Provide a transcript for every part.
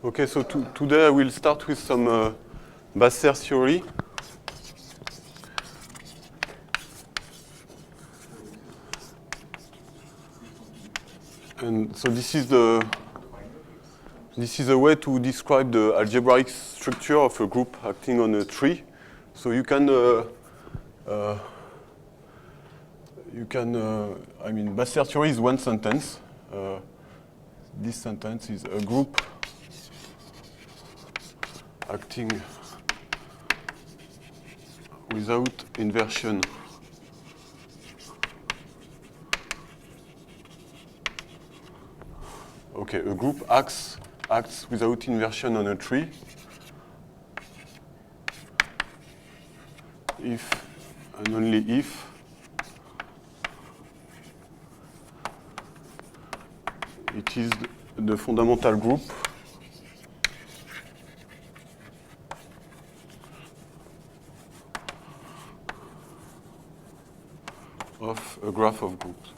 Okay, so today I will start with some Basser theory. And so this is a way to describe the algebraic structure of a group acting on a tree. So you can Basser theory is one sentence. This sentence is a group acting without inversion Okay, a group acts without inversion on a tree if and only if it is the fundamental group of a graph of groups.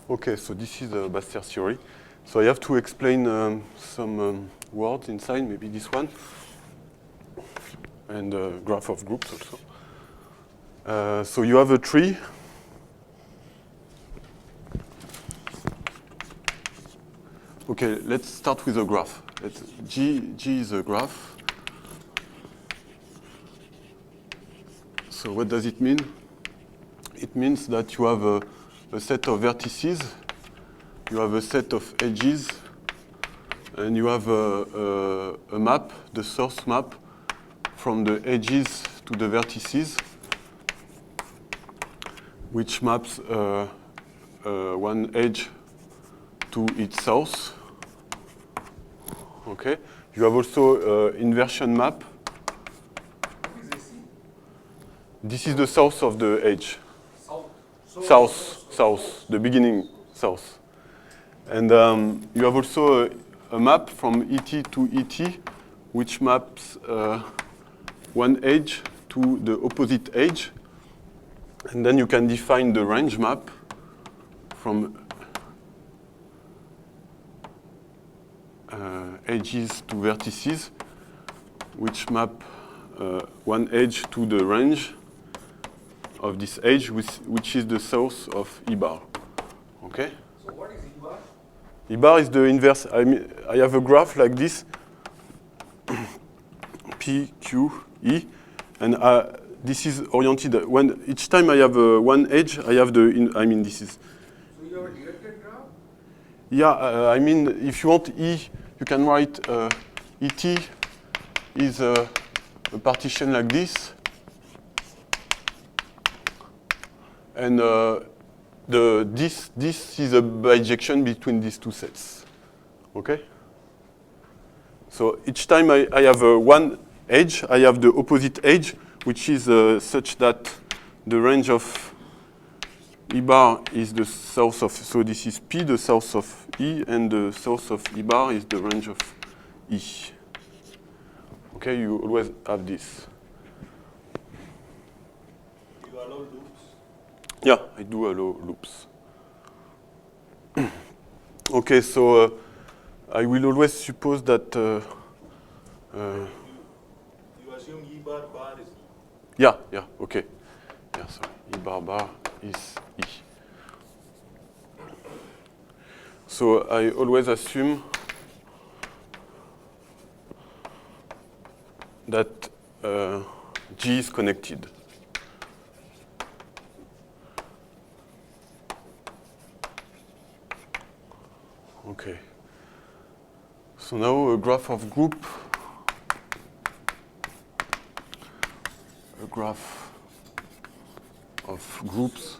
Okay, so this is a Basser theory. So I have to explain some words inside, maybe this one, and graph of groups also. So you have a tree. Okay, let's start with a graph. G is a graph. So what does it mean? It means that you have a set of vertices, you have a set of edges, and you have a map, the source map, from the edges to the vertices, which maps one edge to its source. Okay. You have also inversion map. This is the source of the edge. South, the beginning south. And you have also a map from ET to ET, which maps one edge to the opposite edge. And then you can define the range map from edges to vertices, which map one edge to the range of this edge, which is the source of E bar. Okay? So what is E bar? E bar is the inverse. I have a graph like this, P, Q, E, and this is oriented. When each time I have one edge, I have this is. So you have a directed graph? Yeah, if you want E, you can write ET is a partition like this. And this is a bijection between these two sets. Okay? So each time I have one edge, I have the opposite edge, which is such that the range of E bar is the source of, so this is P, the source of E, and the source of E bar is the range of E. Okay, you always have this. You allow loops? Yeah, I do allow loops. Okay, so I will always suppose that. You assume E bar is E. Yeah, okay. Yeah, so E bar is E. So I always assume that G is connected. Okay. So now a graph of group. A graph of groups.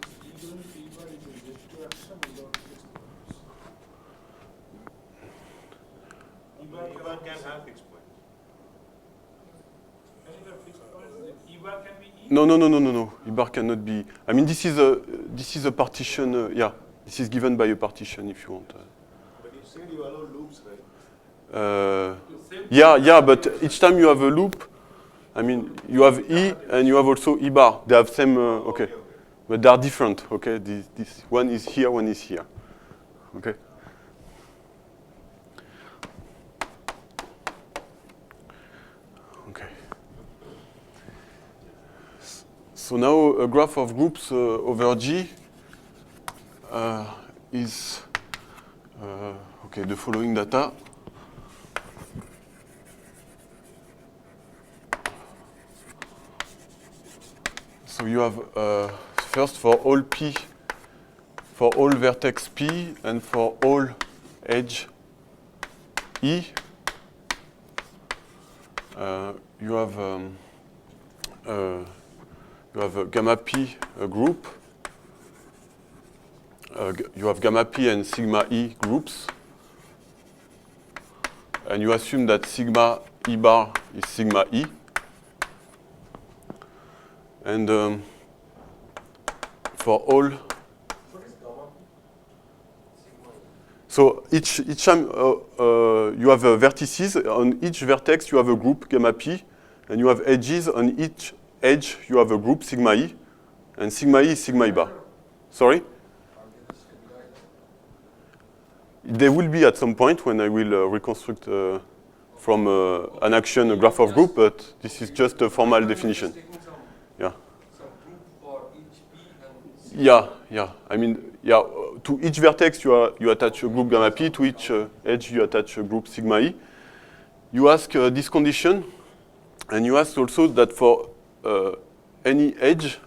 E bar can have fixed points. E bar can be E? No. E bar cannot be. This is a partition. Yeah, this is given by a partition if you want. But you said you allow loops, right? Yeah, but each time you have a loop, you have E and you have also E bar. They have same. Okay. but they are different, okay? This one is here, one is here, okay? Okay. So now a graph of groups over G is okay, the following data. So you have first for all P, for all vertex P, and for all edge E, you have a gamma P group. You have gamma P and sigma E groups, and you assume that sigma E bar is sigma E. And for all, What is gamma? Sigma. so each time you have vertices, on each vertex you have a group gamma P, and you have edges, on each edge you have a group sigma E, and sigma E is sigma E bar. Sorry? Are they the same guy? They will be at some point when I will reconstruct from an action a graph of group, but this is just a formal definition. Yeah. Some group for each P and Yeah. I mean, yeah. To each vertex, you attach a group gamma P. To each edge, you attach a group sigma E. You ask this condition, and you ask also that for any edge,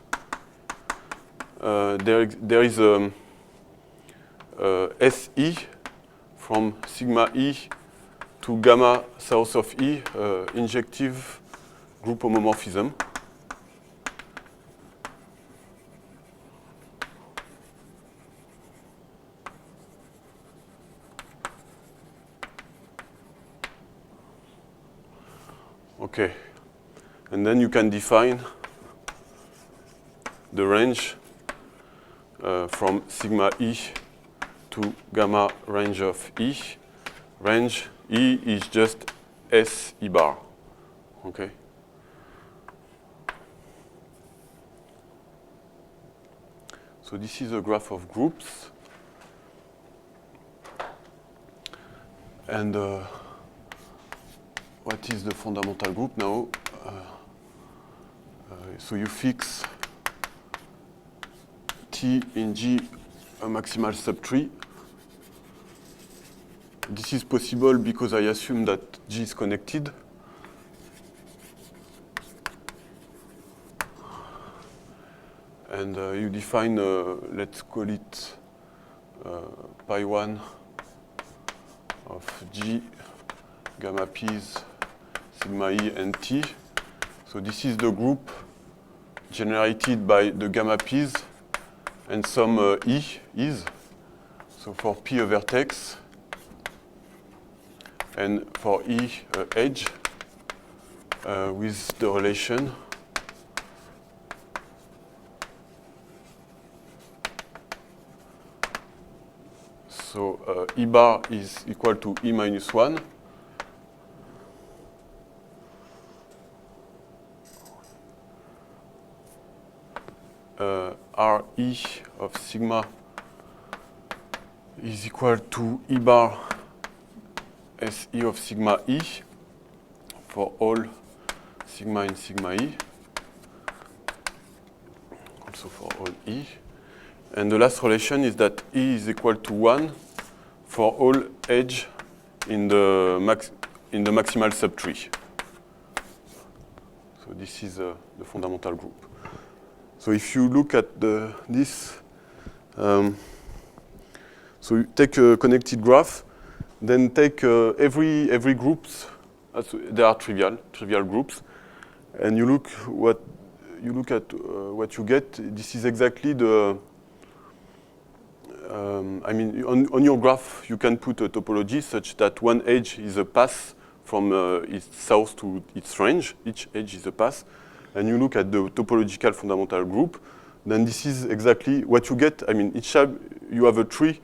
there is a SE from sigma E to gamma south of E, injective group homomorphism. Okay, and then you can define the range from sigma E to gamma range of E. Range E is just S E bar, okay? So this is a graph of groups. And what is the fundamental group now? So you fix T in G a maximal subtree. This is possible because I assume that G is connected. And you define, let's call it pi 1 of G, gamma P's, sigma E, and T. So this is the group generated by the gamma P's and some E is. So for P a vertex, and for E edge, with the relation so E bar is equal to E minus 1. RE of sigma is equal to E bar SE of sigma E for all sigma in sigma E, also for all E. And the last relation is that E is equal to 1 for all edge in the maximal subtree. So this is the fundamental group. So if you look at this, so you take a connected graph, then take every groups. They are trivial groups, and you look at what you get. This is exactly the. I mean, on your graph, you can put a topology such that one edge is a path from its source to its range. Each edge is a path, and you look at the topological fundamental group. Then this is exactly what you get. I mean, each time you have a tree.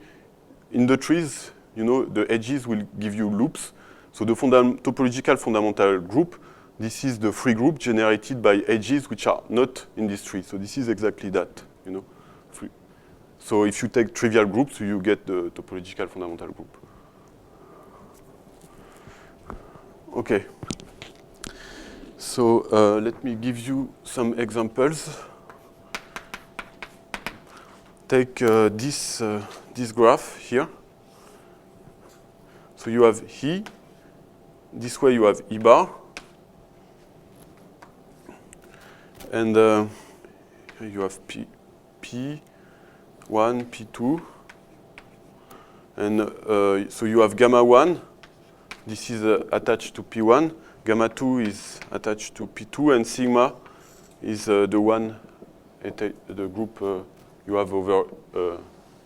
In the trees, you know, the edges will give you loops. So the topological fundamental group, this is the free group generated by edges which are not in this tree. So this is exactly that. you know. So if you take trivial groups, you get the topological fundamental group. Okay. So let me give you some examples. Take this graph here. So you have E. This way you have E bar. And here you have P1, P2. And so you have gamma 1. This is attached to P1. Gamma 2 is attached to P2. And sigma is the one, the group you have over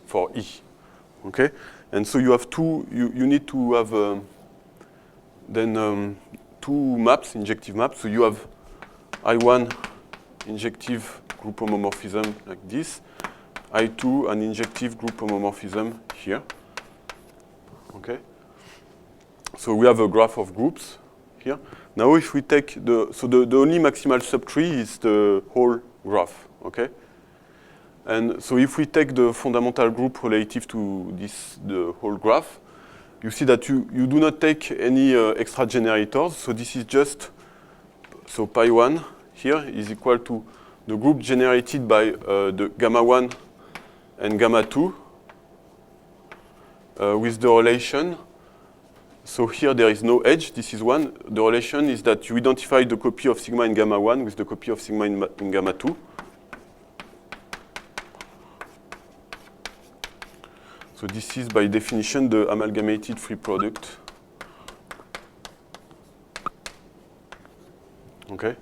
for E. Okay? And so you have you need to have then two maps, injective maps. So you have I1 injective group homomorphism like this, I2 an injective group homomorphism here. Okay? So we have a graph of groups here. Now if we take the only maximal subtree is the whole graph, okay? And so if we take the fundamental group relative to the whole graph, you see that you do not take any extra generators. So this is just, so pi 1 here is equal to the group generated by the gamma 1 and gamma 2 with the relation. So here there is no edge, this is 1. The relation is that you identify the copy of sigma in gamma 1 with the copy of sigma in gamma 2. So this is by definition the amalgamated free product. Okay?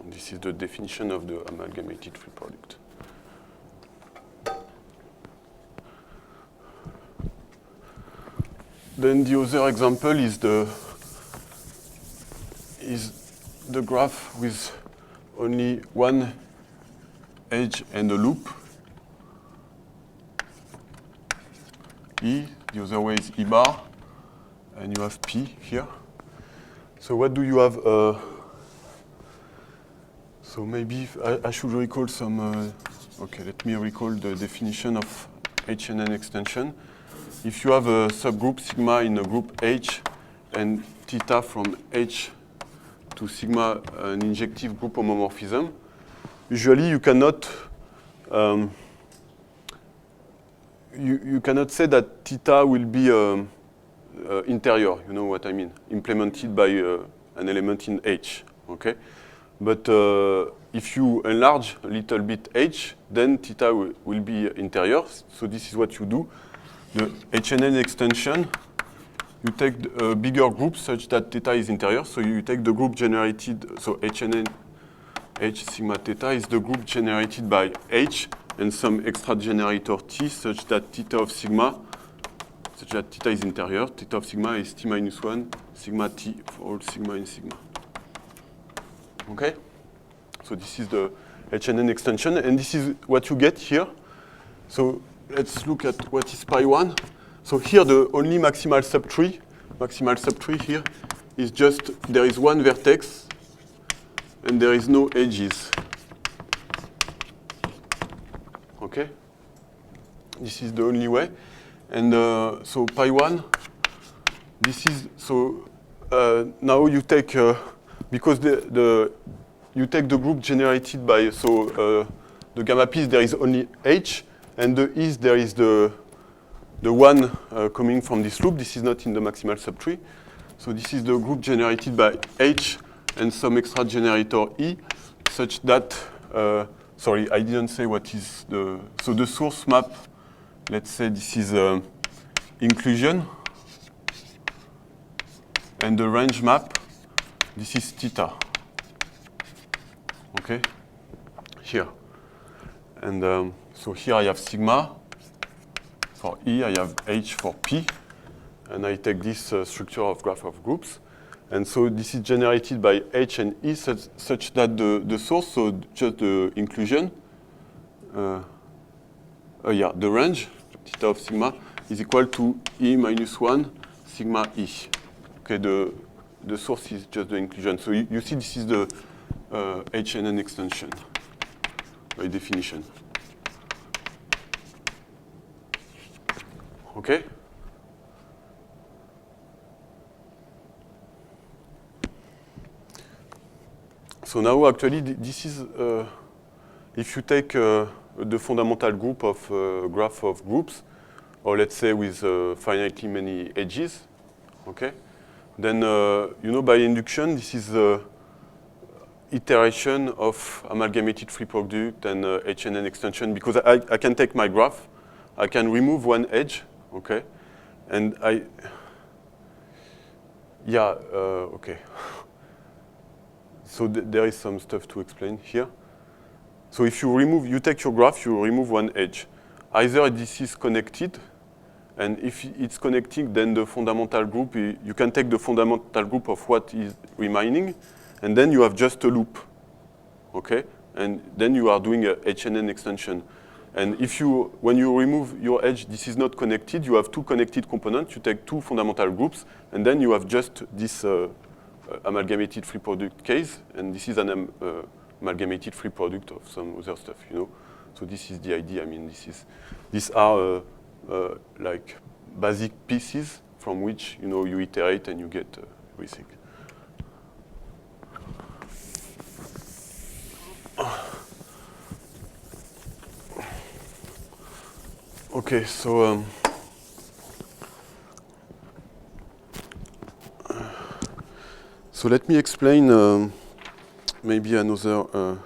This is the definition of the amalgamated free product. Then the other example is the graph with only one edge and a loop. E, the other way is E bar, and you have P here. So what do you have? So maybe I should recall some, okay, let me recall the definition of HNN extension. If you have a subgroup sigma in a group H and theta from H to sigma an injective group homomorphism, usually you cannot you cannot say that theta will be interior, you know what I mean, implemented by an element in H, okay? But if you enlarge a little bit H, then theta will be interior. So this is what you do. The HNN extension, you take a bigger group such that theta is interior. So you take the group generated, so HNN H sigma theta is the group generated by H and some extra generator T such that theta of sigma, such that theta is interior. Theta of sigma is T minus 1 sigma T for all sigma in sigma. Okay? So this is the HNN extension, and this is what you get here. So let's look at what is pi 1. So here the only maximal subtree here is just, there is one vertex and there is no edges. Okay? This is the only way. And so pi 1, this is, so now you take, because you take the group generated by, so the gamma p's there is only H, and the E's there is the one coming from this loop. This is not in the maximal subtree. So this is the group generated by H and some extra generator E, such that, sorry, I didn't say what is so the source map, let's say this is inclusion, and the range map, this is theta. Okay, here. And so here I have sigma for E, I have H for P, and I take this structure of graph of groups. And so this is generated by H and E such that the source, so just the inclusion, the range, theta of sigma, is equal to E minus 1 sigma E. Okay, the source is just the inclusion. So you see this is the HNN extension by definition. Okay? So now actually this is, if you take the fundamental group of graph of groups, or let's say with finitely many edges, okay? Then, you know, by induction, this is the iteration of amalgamated free product and HNN extension, because I can take my graph, I can remove one edge, okay? And okay. So there is some stuff to explain here. So if you take your graph, you remove one edge. Either this is connected, and if it's connected, then the fundamental group, you can take the fundamental group of what is remaining, and then you have just a loop, okay? And then you are doing a HNN extension. And when you remove your edge, this is not connected, you have two connected components, you take two fundamental groups, and then you have just this amalgamated free product case, and this is an amalgamated free product of some other stuff, you know. So this is the idea. I mean, these are like basic pieces from which, you know, you iterate and you get everything. Okay, so so let me explain maybe another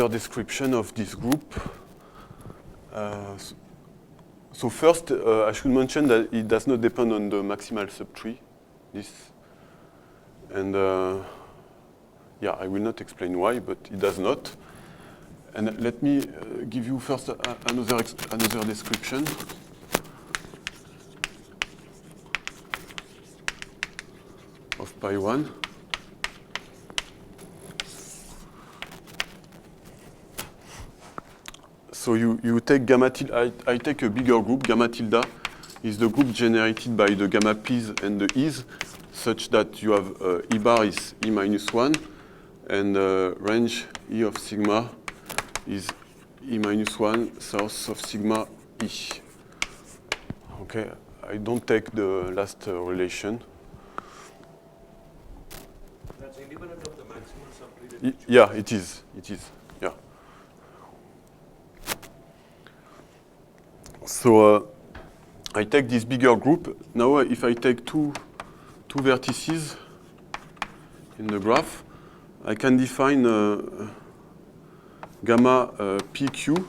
description of this group. So first, I should mention that it does not depend on the maximal subtree. And yeah, I will not explain why, but it does not. And let me give you first another description. Of pi 1. So you take gamma tilde, I take a bigger group, gamma tilde is the group generated by the gamma p's and the e's, such that you have E bar is E minus 1, and range E of sigma is E minus 1 source of sigma E. Okay, I don't take the last relation. That's independent of the maximal subtree. Yeah, it is. Yeah. So I take this bigger group. Now, if I take two vertices in the graph, I can define gamma PQ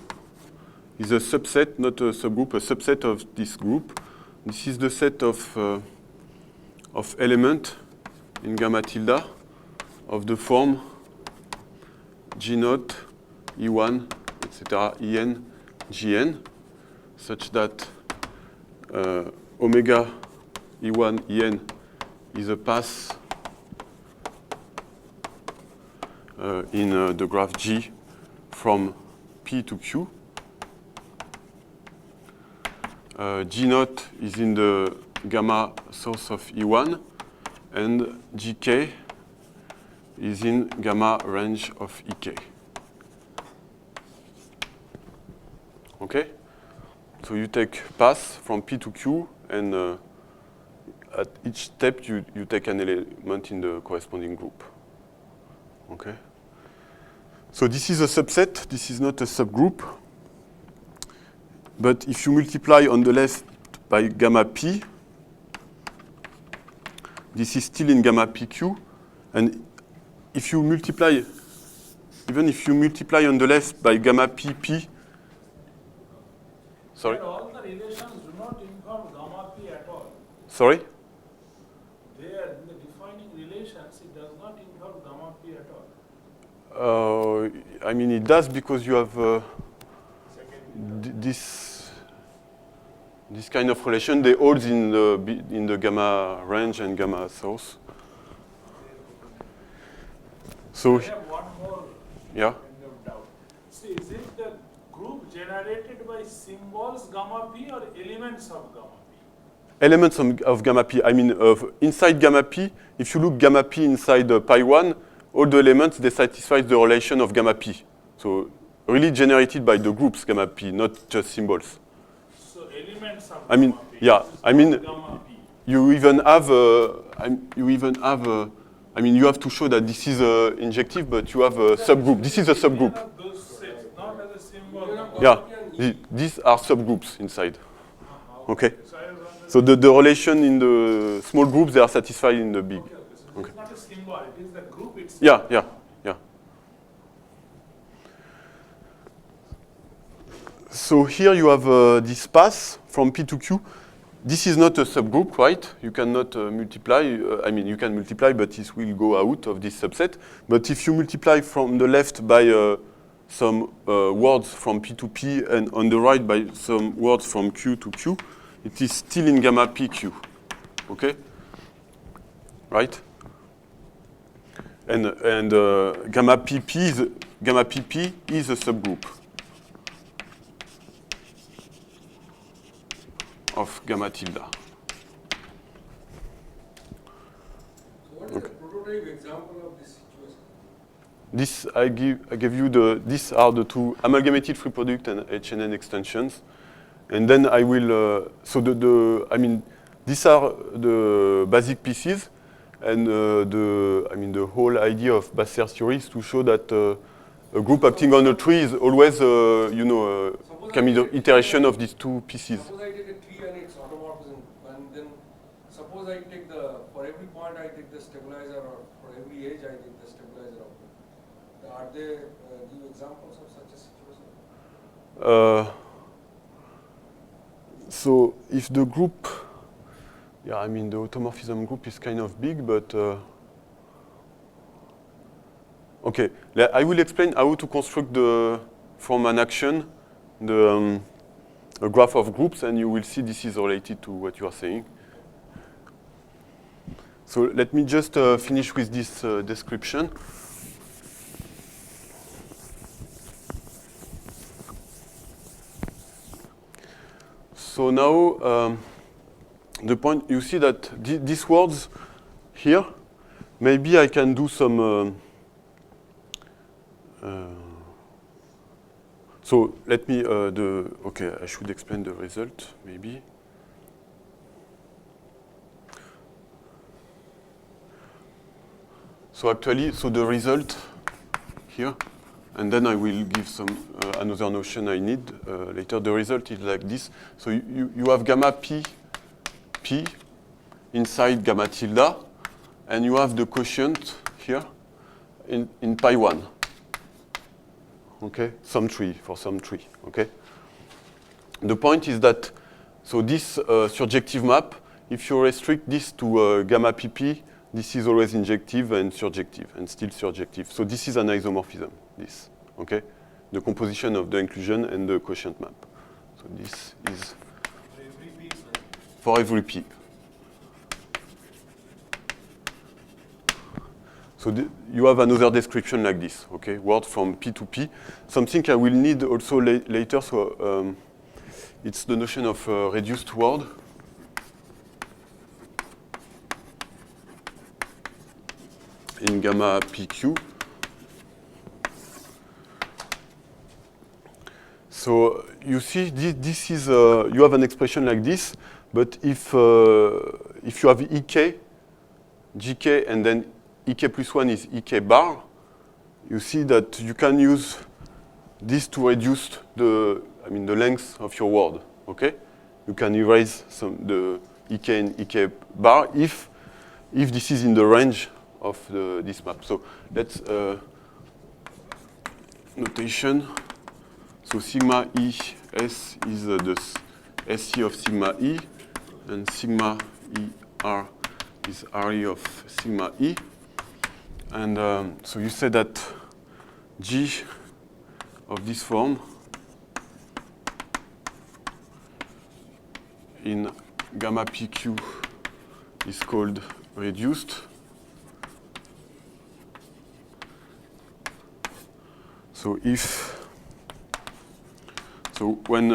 is a subset, not a subgroup, a subset of this group. This is the set of element in gamma tilde of the form G0, E1, etc., En, Gn, such that omega E1, En is a path in the graph G from P to Q. G0 is in the gamma source of E1, and Gk is in gamma range of Ek. Okay? So you take path from P to Q, and at each step you take an element in the corresponding group. Okay? So this is a subset, this is not a subgroup. But if you multiply on the left by gamma P, this is still in gamma PQ, and if you multiply, even if you multiply on the left by gamma PP, sorry? But all the relations do not involve gamma P at all. Sorry? There, in the defining relations, it does not involve gamma P at all. I mean, it does because you have this kind of relation. They hold in the gamma range and gamma source. So, I have one more yeah. kind of doubt. See, is it the group generated by symbols gamma P or elements of gamma P? elements of gamma p. I mean, inside gamma p, if you look gamma p inside pi 1, all the elements, they satisfy the relation of gamma p. So really generated by the groups gamma p, not just symbols. So elements of I mean, gamma p. yeah, It's I not mean, gamma p. you even have, I mean, you have to show that this is injective, but you have a subgroup. This is a subgroup. Any of those sets, not as a symbol. Yeah, these are subgroups inside. Okay. So I was wondering- So the relation in the small groups, they are satisfied in the big. Okay, so it's not a symbol, it is the group itself. Yeah, yeah, yeah. So here you have this path from P to Q. This is not a subgroup, right? You cannot multiply. I mean, you can multiply, but this will go out of this subset. But if you multiply from the left by some words from P to P and on the right by some words from Q to Q, it is still in gamma PQ. Okay? Right? And gamma PP is a subgroup of gamma tilde. So what is the prototype example of this situation? This I gave you these are the two amalgamated free product and HNN extensions, and then I will I mean these are the basic pieces, and the whole idea of Basser theory is to show that a group acting on a tree is always iteration of these two pieces. Suppose I take a tree and its automorphism, and then suppose I take for every point I take the stabilizer, or for every edge I take the stabilizer output. Are there give examples of such a situation? So if the group, yeah, I mean the automorphism group is kind of big, but okay, I will explain how to construct from an action a graph of groups, and you will see this is related to what you are saying. So let me just finish with this description. So now the point, you see that these words here, maybe I can do some so let me okay, I should explain the result maybe. So actually, so the result here, and then I will give some another notion I need later. The result is like this. So you have gamma p inside gamma tilde, and you have the quotient here in pi 1. Okay, some tree, okay? The point is that, so this surjective map, if you restrict this to gamma pp, this is always injective and surjective, and still surjective. So this is an isomorphism, this, okay? The composition of the inclusion and the quotient map. So this is for every p. So you have another description like this, okay? Word from P to P. Something I will need also later, so it's the notion of reduced word. In gamma PQ. So you see, this is, you have an expression like this, but if you have EK, GK, and then EK plus 1 is EK bar, you see that you can use this to reduce the length of your word, okay? You can erase the EK and EK bar if this is in the range of this map. So let's notation. So sigma E S is the SE of sigma E, and sigma E R is RE of sigma E. And so you say that G of this form in gamma PQ is called reduced. So when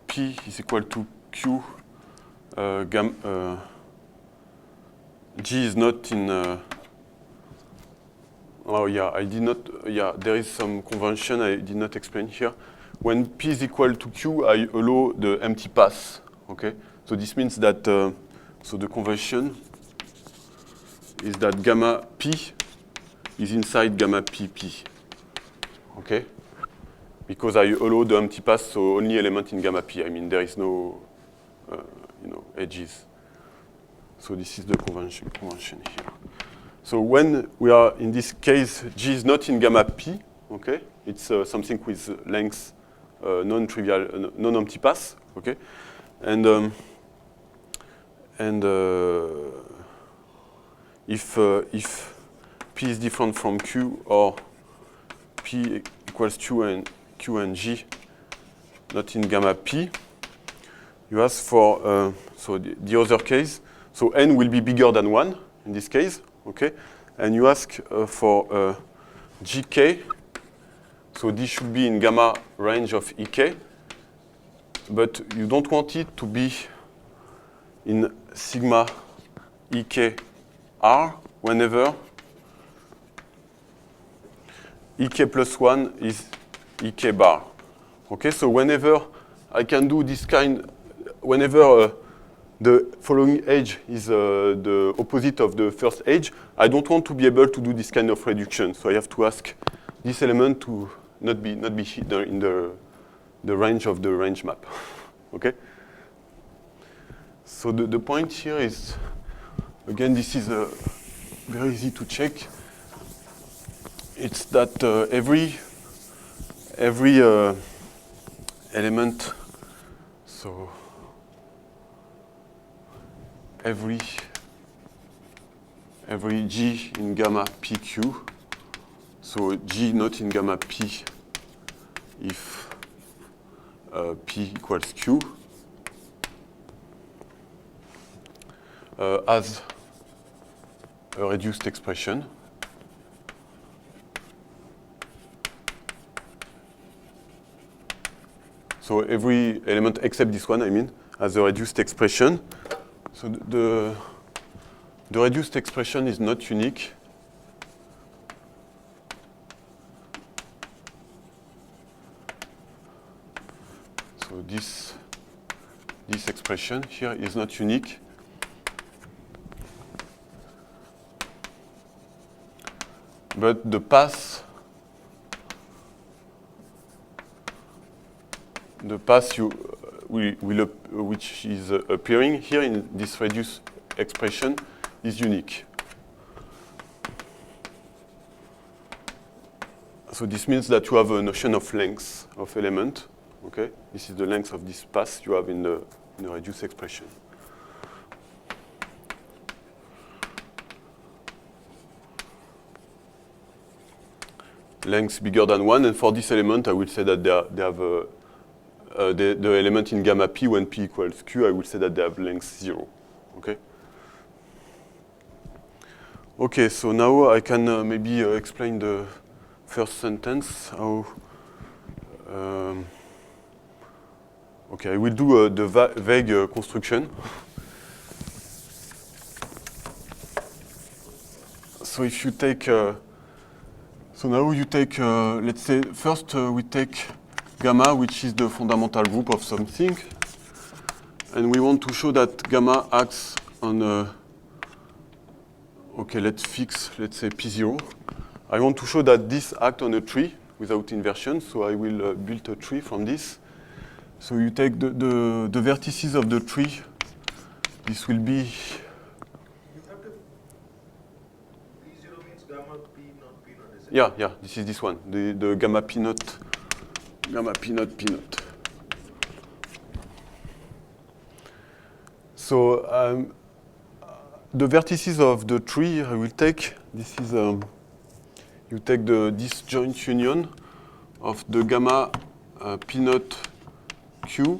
P is equal to Q G is not in. Oh yeah, I did not. Yeah, there is some convention I did not explain here. When P is equal to Q, I allow the empty path. Okay, so this means that so the convention is that gamma P is inside gamma PP. Okay, because I allow the empty path, so only element in gamma P. I mean there is no edges. So this is the convention here. So when we are in this case, G is not in gamma P. Okay, it's something with length non-trivial, non-empty path. Okay, and if P is different from Q or P equals Q and G not in gamma P, you ask for so the other case. So n will be bigger than 1 in this case, okay? And you ask for gk. So this should be in gamma range of ek, but you don't want it to be in sigma ek r whenever ek plus 1 is ek bar. Okay, so whenever I can do this kind, whenever the following edge is the opposite of the first edge, I don't want to be able to do this kind of reduction. So I have to ask this element to not be in the range of the range map. Okay? So the point here is, again, this is very easy to check. It's that every element, so every G in gamma PQ, so G not in gamma P if P equals Q, has a reduced expression. So every element except this one, I mean, has a reduced expression. So the reduced expression is not unique. So this expression here is not unique. But the path which is appearing here in this reduced expression is unique. So this means that you have a notion of length of element. Okay, this is the length of this path you have in the reduced expression. Length bigger than 1, and for this element, I will say that they have the element in gamma P when P equals Q, I will say that they have length 0. Okay. Okay, so now I can maybe explain the first sentence. How? Okay, I will do the vague construction. So if you take, so now you take, let's say, first we take gamma, which is the fundamental group of something, and we want to show that gamma acts on okay, let's say P0. I want to show that this acts on a tree without inversion, so I will build a tree from this. So you take the vertices of the tree. This will be. You have to. P0 means gamma P not P not. Is it? Yeah, this is this one, the gamma P not. Gamma P naught, P naught. So the vertices of the tree I will take, this is, you take the disjoint union of the gamma P naught Q,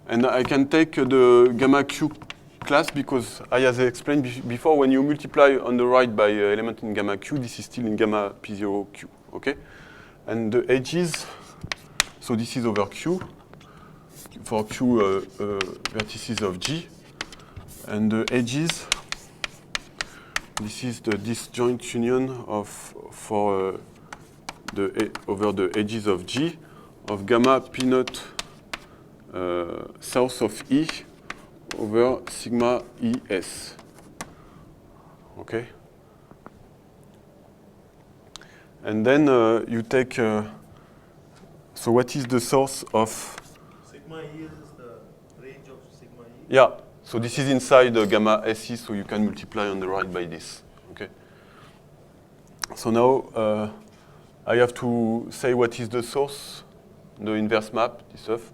and I can take the gamma Q class because as I explained before, when you multiply on the right by element in gamma Q, this is still in gamma P0 Q, okay? And the edges, so this is over Q, for Q vertices of G. And the edges, this is the disjoint union over the edges of G of gamma P naught south of E over sigma ES. Okay? And then you take, so what is the source of? Sigma E is the range of sigma E. Yeah, so this is inside gamma SE, so you can multiply on the right by this. Okay? So now I have to say what is the source, the inverse map, this stuff.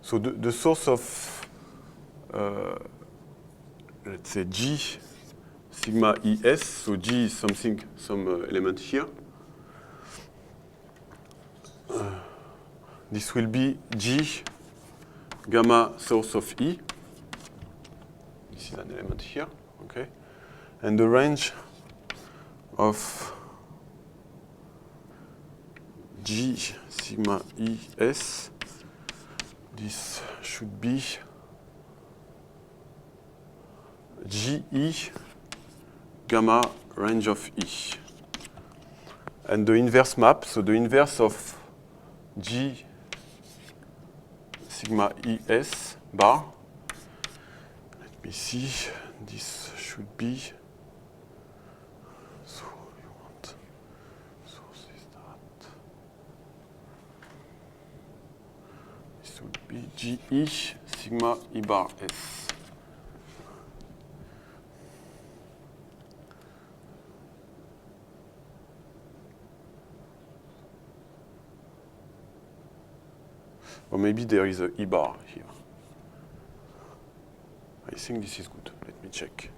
So the source of, let's say G sigma ES, so G is something, some element here. This will be G gamma source of E. This is an element here, okay? And the range of G sigma ES, this should be GE gamma range of E. And the inverse map, so the inverse of G sigma ES bar, let me see, this should be, so you want, source is that, this would be GE sigma E bar S. Or maybe there is a E bar here. I think this is good. Let me check.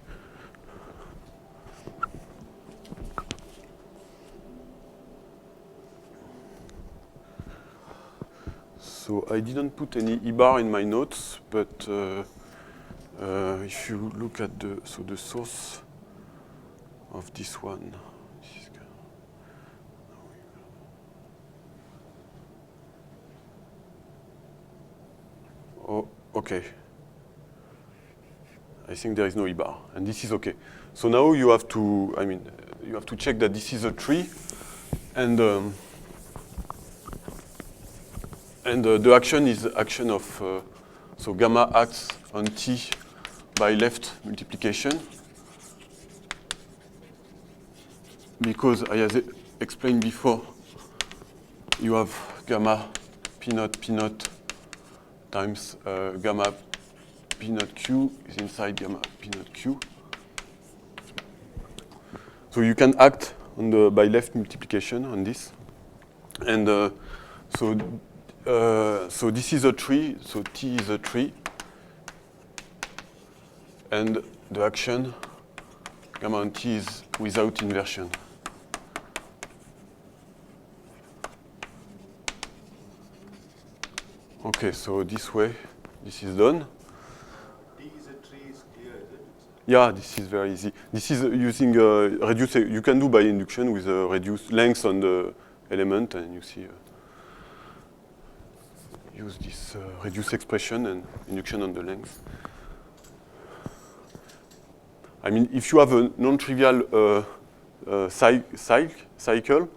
So I didn't put any E bar in my notes, but if you look at the source of this one, this is oh, okay. I think there is no E bar, and this is okay. So now you have to, you have to check that this is a tree, and the action is the action of, so gamma acts on T by left multiplication, because I have explained before, you have gamma P naught times gamma P naught Q is inside gamma P naught Q. So you can act on the by left multiplication on this. And so this is a tree, so T is a tree. And the action gamma on T is without inversion. Okay, so this way, this is done. T is a tree is clear, is it? Yeah, this is very easy. This is using reduce. You can do by induction with a reduced length on the element, and you see use this reduced expression and induction on the length. I mean, if you have a non-trivial cycle,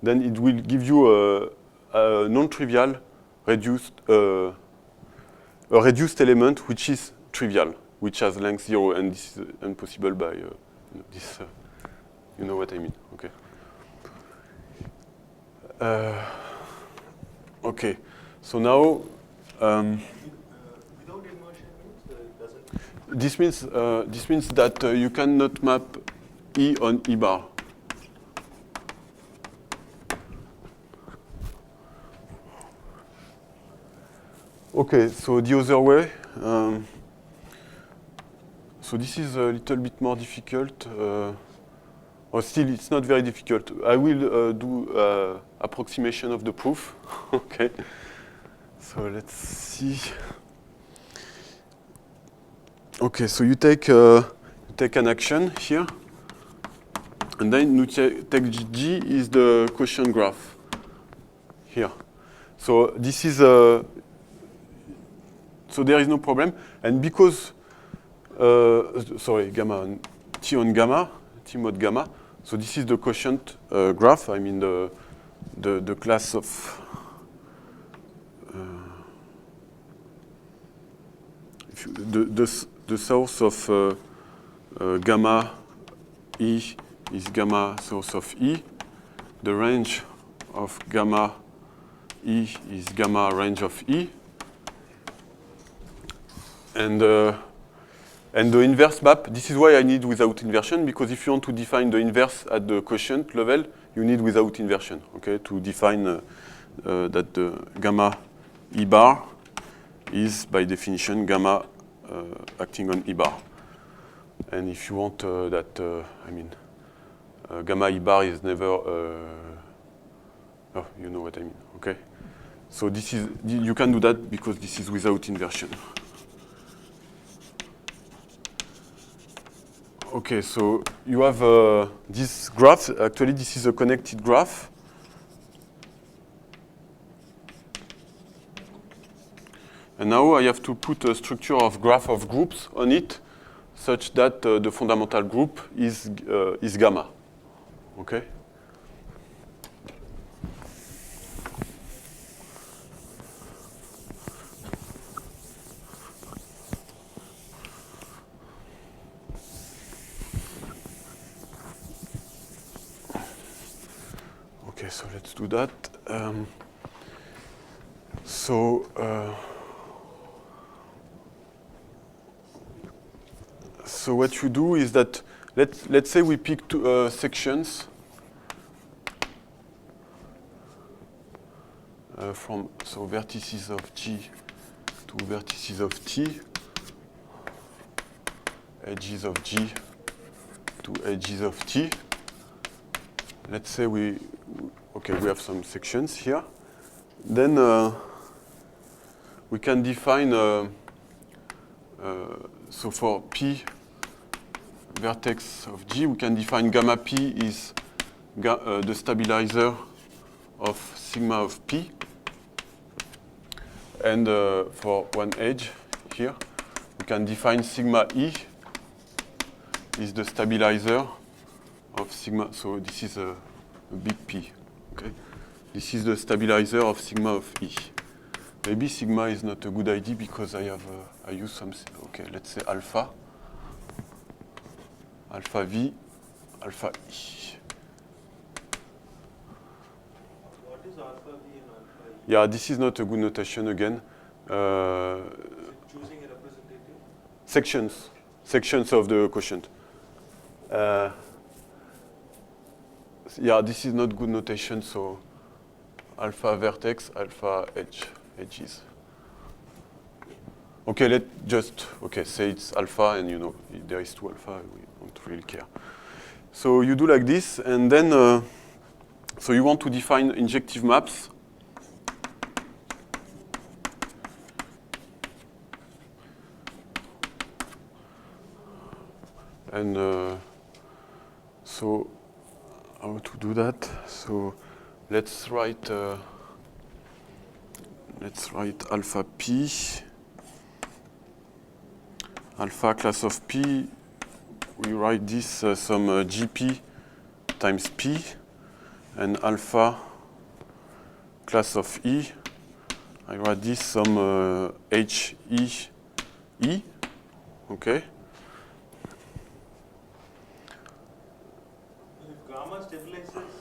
then it will give you a non-trivial reduced a reduced element which is trivial, which has length 0, and this is impossible by this. You know what I mean? Okay. Okay. So now. Without immersion means it doesn't. This means that you cannot map E on E bar. Okay, so the other way. So this is a little bit more difficult. Or still, it's not very difficult. I will do approximation of the proof. Okay. So let's see. Okay, so you take an action here, and then you take G is the quotient graph here. So this is So there is no problem. And because, sorry, gamma, T on gamma, T mod gamma. So this is the quotient graph. I mean the class of if you, the source of gamma E is gamma source of E. The range of gamma E is gamma range of E. And the inverse map, this is why I need without inversion, because if you want to define the inverse at the quotient level, you need without inversion, okay, to define that the gamma E bar is, by definition, gamma acting on E bar. And if you want that, I mean, gamma E bar is never, oh, you know what I mean, okay? So this is, you can do that because this is without inversion. Okay, so you have this graph. Actually, this is a connected graph. And now I have to put a structure of graph of groups on it, such that the fundamental group is gamma. Okay. Okay, so let's do that. So what you do is that let's say we pick two sections from vertices of G to vertices of T, edges of G to edges of T. Let's say we have some sections here. Then we can define, so for P vertex of G, we can define gamma P is the stabilizer of sigma of P. And for one edge here, we can define sigma E is the stabilizer of sigma, so this is a big P, okay? This is the stabilizer of sigma of E. Maybe sigma is not a good idea because I use some, okay, let's say alpha V, alpha E. What is alpha V and alpha E? Yeah, this is not a good notation again. Is it choosing a representative? Sections of the quotient. Yeah, this is not good notation, so alpha vertex, alpha edges. Okay, let's just, say it's alpha, and you know, if there is two alpha, we don't really care. So you do like this, and then, so you want to define injective maps. And so how to do that? So let's write alpha P, alpha class of P. We write this some GP times P, and alpha class of E. I write this some HE, okay? If gamma stabilizes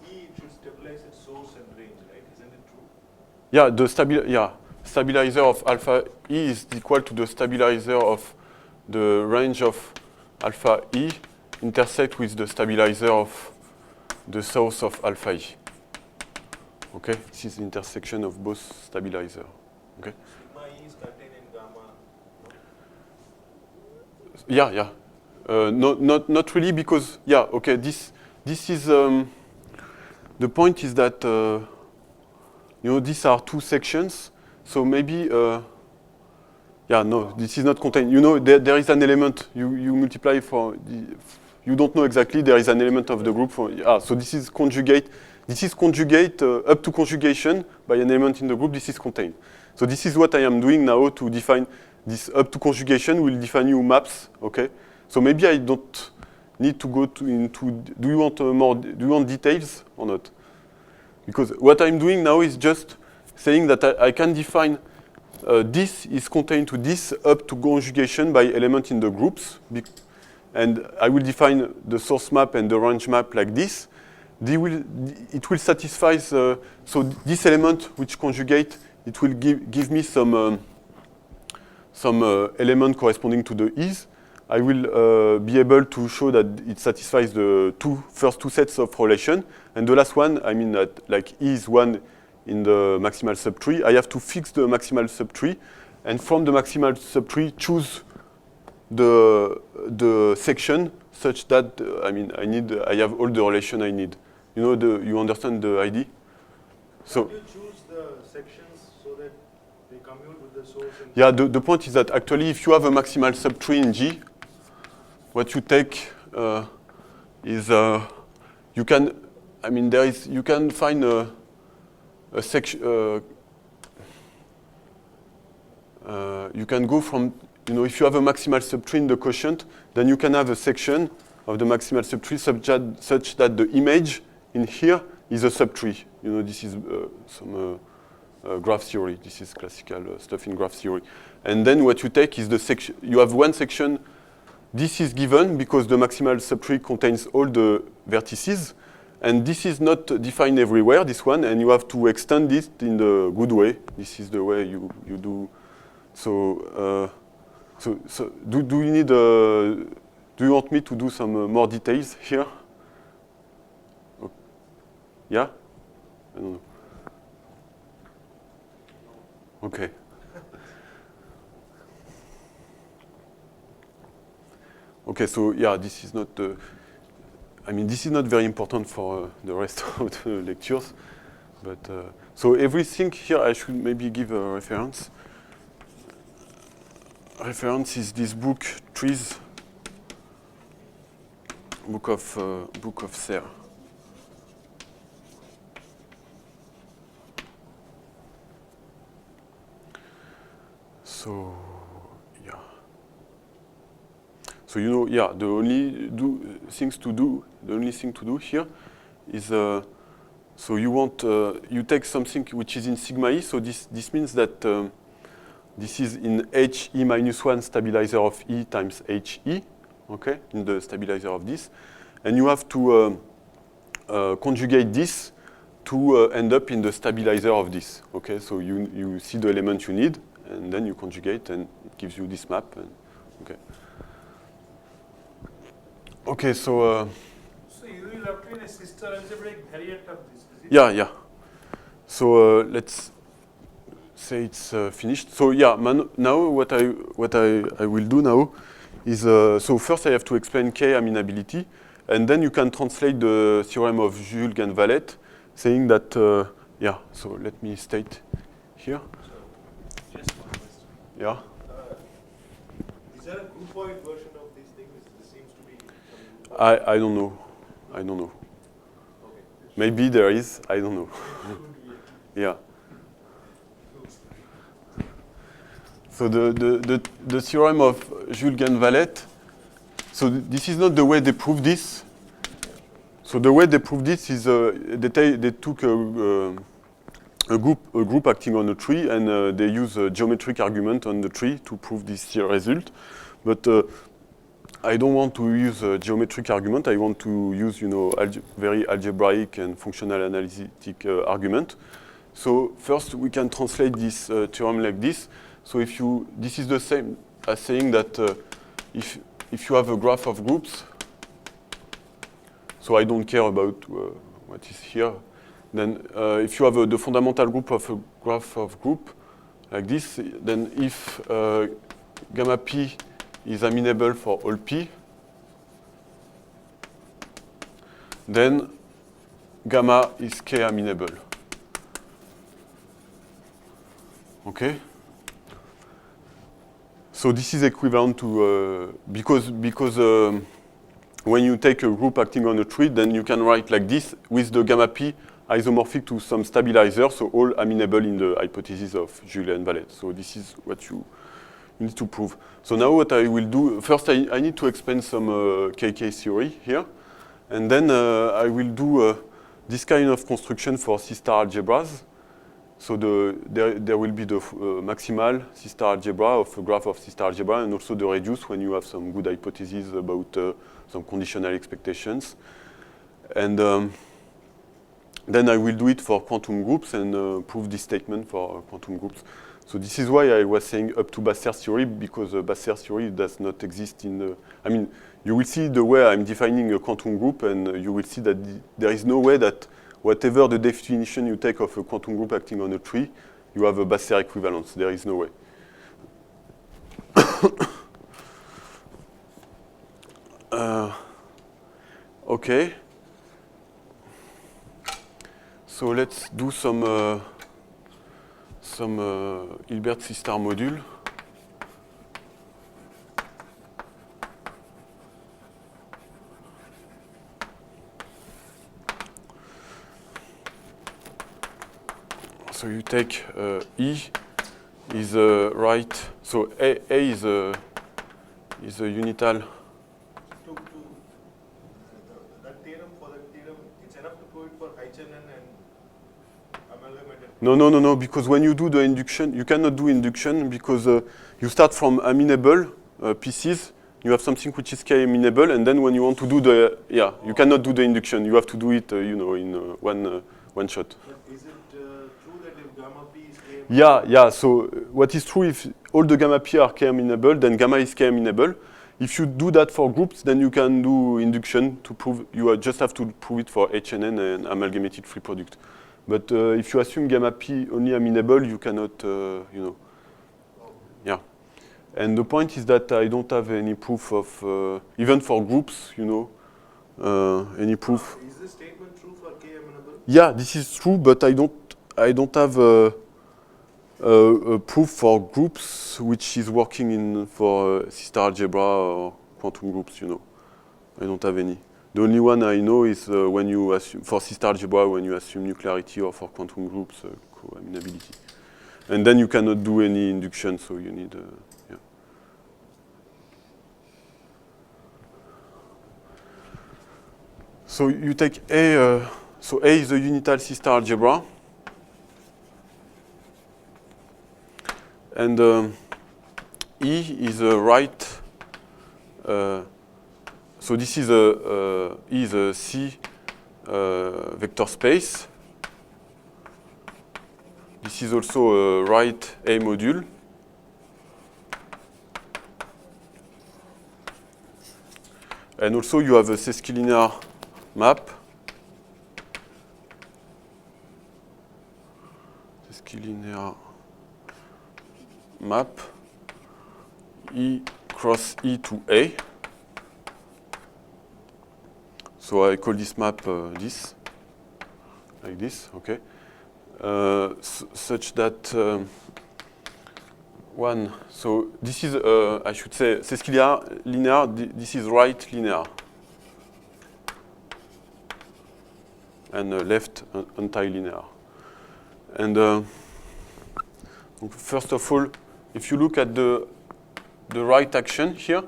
E, it should stabilize its source and range, right? Isn't it true? Yeah, the stabilizer of alpha E is equal to the stabilizer of the range of alpha E intersect with the stabilizer of the source of alpha E. Okay, this is the intersection of both stabilizers. Okay. Sigma E is contained in gamma. Yeah. Not really, because okay. This is the point is that these are two sections. So maybe no, this is not contained. There is an element you multiply for. You don't know exactly. There is an element of the group for. So this is conjugate. This is conjugate up to conjugation by an element in the group. This is contained. So this is what I am doing now to define this up to conjugation will define new maps, okay? So maybe I don't need to go into, do you want details or not? Because what I'm doing now is just saying that I can define this is contained to this up to conjugation by element in the groups. And I will define the source map and the range map like this. It will satisfy, so this element which conjugate, it will give me some element corresponding to the is. I will be able to show that it satisfies the first two sets of relation. And the last one, I mean that like is one in the maximal subtree. I have to fix the maximal subtree. And from the maximal subtree, choose the section such that, I have all the relation I need. You understand the idea? So. How do you choose the sections so that they commute with the source? Yeah, the point is that actually if you have a maximal subtree in G, what you take is you can, you can find a section, you can go from, if you have a maximal subtree in the quotient, then you can have a section of the maximal subtree such that the image in here is a subtree. This is some graph theory. This is classical stuff in graph theory. And then what you take is the section, you have one section, this is given because the maximal subtree contains all the vertices, and this is not defined everywhere, this one, and you have to extend it in the good way. This is the way you do. So, do you need, do you want me to do some more details here? Yeah? I don't know. Okay. Okay, so yeah, this is not, this is not very important for the rest of the lectures, but so everything here I should maybe give a reference. Reference is this book, Trees, book of Serre. So, yeah. So the only thing to do here is so you take something which is in sigma e. So this means that this is in HE minus 1 stabilizer of E times HE, okay, in the stabilizer of this, and you have to conjugate this to end up in the stabilizer of this, okay. So you see the element you need, and then you conjugate, and it gives you this map. And, okay. Okay, so. So you will obtain a sister algebraic variant of this. Is it? Yeah. So let's say it's finished. So yeah, now what I will do now is so first I have to explain K amenability, and then you can translate the theorem of Julg and Valette, saying that yeah. So let me state here. Just one question. Yeah. Is there a groupoid version of these things? There seems to be some. I don't know. Okay. Maybe there is. I don't know. Yeah. So the theorem of Julg and Valette. So this is not the way they prove this. So the way they prove this is they took a group acting on a tree, and they use a geometric argument on the tree to prove this result. But I don't want to use a geometric argument. I want to use, very algebraic and functional analytic argument. So first we can translate this theorem like this. So this is the same as saying that if you have a graph of groups, so I don't care about what is here. Then if you have the fundamental group of a graph of group like this, then if gamma p is amenable for all p, then gamma is k amenable. Okay? So this is equivalent to, because when you take a group acting on a tree, then you can write like this with the gamma p isomorphic to some stabilizer, so all amenable in the hypothesis of Julian Valette. So this is what you need to prove. So now what I will do, first I need to explain some KK theory here, and then I will do this kind of construction for C-star algebras. So there will be the maximal C-star algebra of a graph of C-star algebra, and also the reduce when you have some good hypotheses about some conditional expectations. And then I will do it for quantum groups and prove this statement for quantum groups. So this is why I was saying up to Basser's theory, because Basser's theory does not exist in the... I mean, you will see the way I'm defining a quantum group, and you will see that there is no way that whatever the definition you take of a quantum group acting on a tree, you have a Basser equivalence. There is no way. Okay. So let's do some Hilbert C-star module. So you take E is right. So A is a unital. That theorem, for that theorem, it's enough to prove it for Heichanen and amalgamated. No, because when you do the induction, you cannot do induction because you start from amenable pieces. You have something which is K amenable, and then when you want to do the, you cannot do the induction. You have to do it, in one shot. But is it true that if gamma p is K amenable? Yeah. So what is true, if all the gamma p are K amenable, then gamma is K amenable. If you do that for groups, then you can do induction to prove. You just have to prove it for HNN and amalgamated free product. But if you assume gamma p only amenable, you cannot, Yeah. And the point is that I don't have any proof of, even for groups, any proof. Is this statement true for K amenable? Yeah, this is true, but I don't have a proof for groups which is working for C-star algebra or quantum groups, I don't have any. The only one I know is when you assume, for C-star algebra, when you assume nuclearity, or for quantum groups, co-amenability. And then you cannot do any induction, so you need, So you take A, so A is a unital C-star algebra. And E is a right, so this is E is a C vector space. This is also a right A module. And also you have a sesquilinear map. Sesquilinear map E cross E to A. So I call this map this, like this, okay? Such that so this is, I should say, sesquilinear linear, this is right linear. And left antilinear. And first of all, if you look at the right action here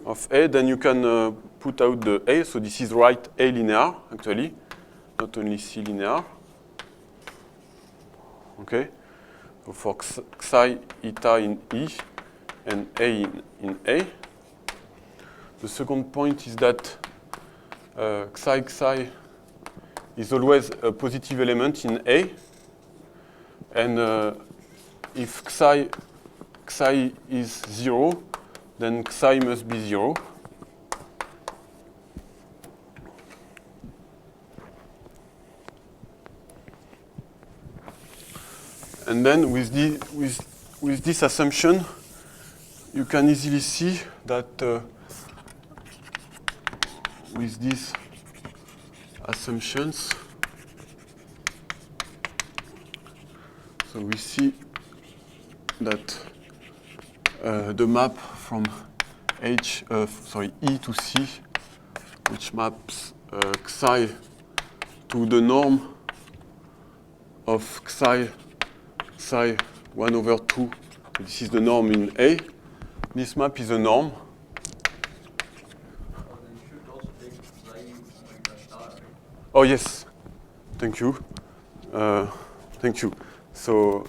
of A, then you can put out the A. So this is right A linear, actually, not only C linear. Okay. So for psi eta in E and A in A. The second point is that psi is always a positive element in A. And if psi is 0, then psi must be 0. And then with this assumption, you can easily see that with these assumptions, so we see that the map from E to C, which maps psi to the norm of psi 1 over 2. So this is the norm in A. This map is a norm. You should also take psi star, right? Oh yes, thank you. Thank you. So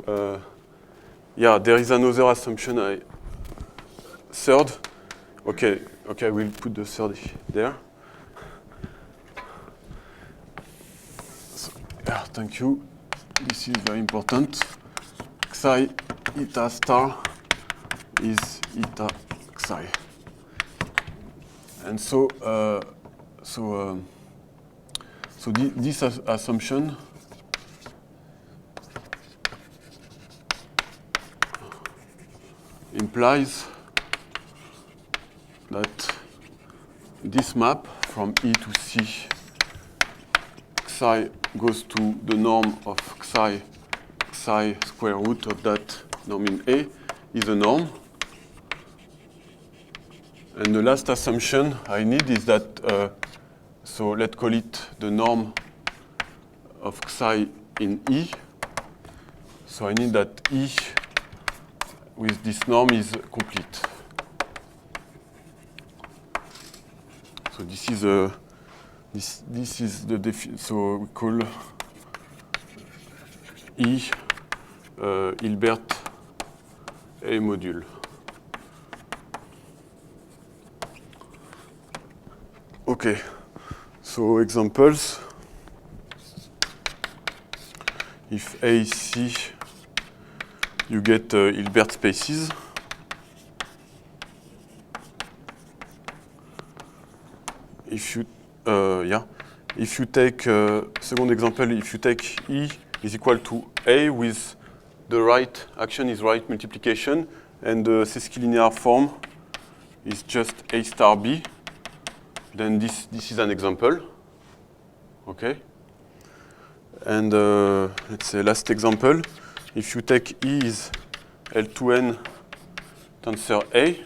yeah, there is another assumption. Third. Okay, we'll put the third there. So, yeah, thank you. This is very important. Psi eta star is eta psi. And so this assumption implies that this map from E to C, psi goes to the norm of psi square root of that norm in A is a norm. And the last assumption I need is that, so let's call it the norm of psi in E. So I need that E with this norm is complete. So this is the so we call E Hilbert A module. Okay, so examples. If A is C, you get Hilbert spaces. If you, if you take, second example, if you take E is equal to A with the right action is right multiplication, and the sesquilinear form is just A star B, then this is an example. Okay. And let's say last example, if you take E is L2N tensor A,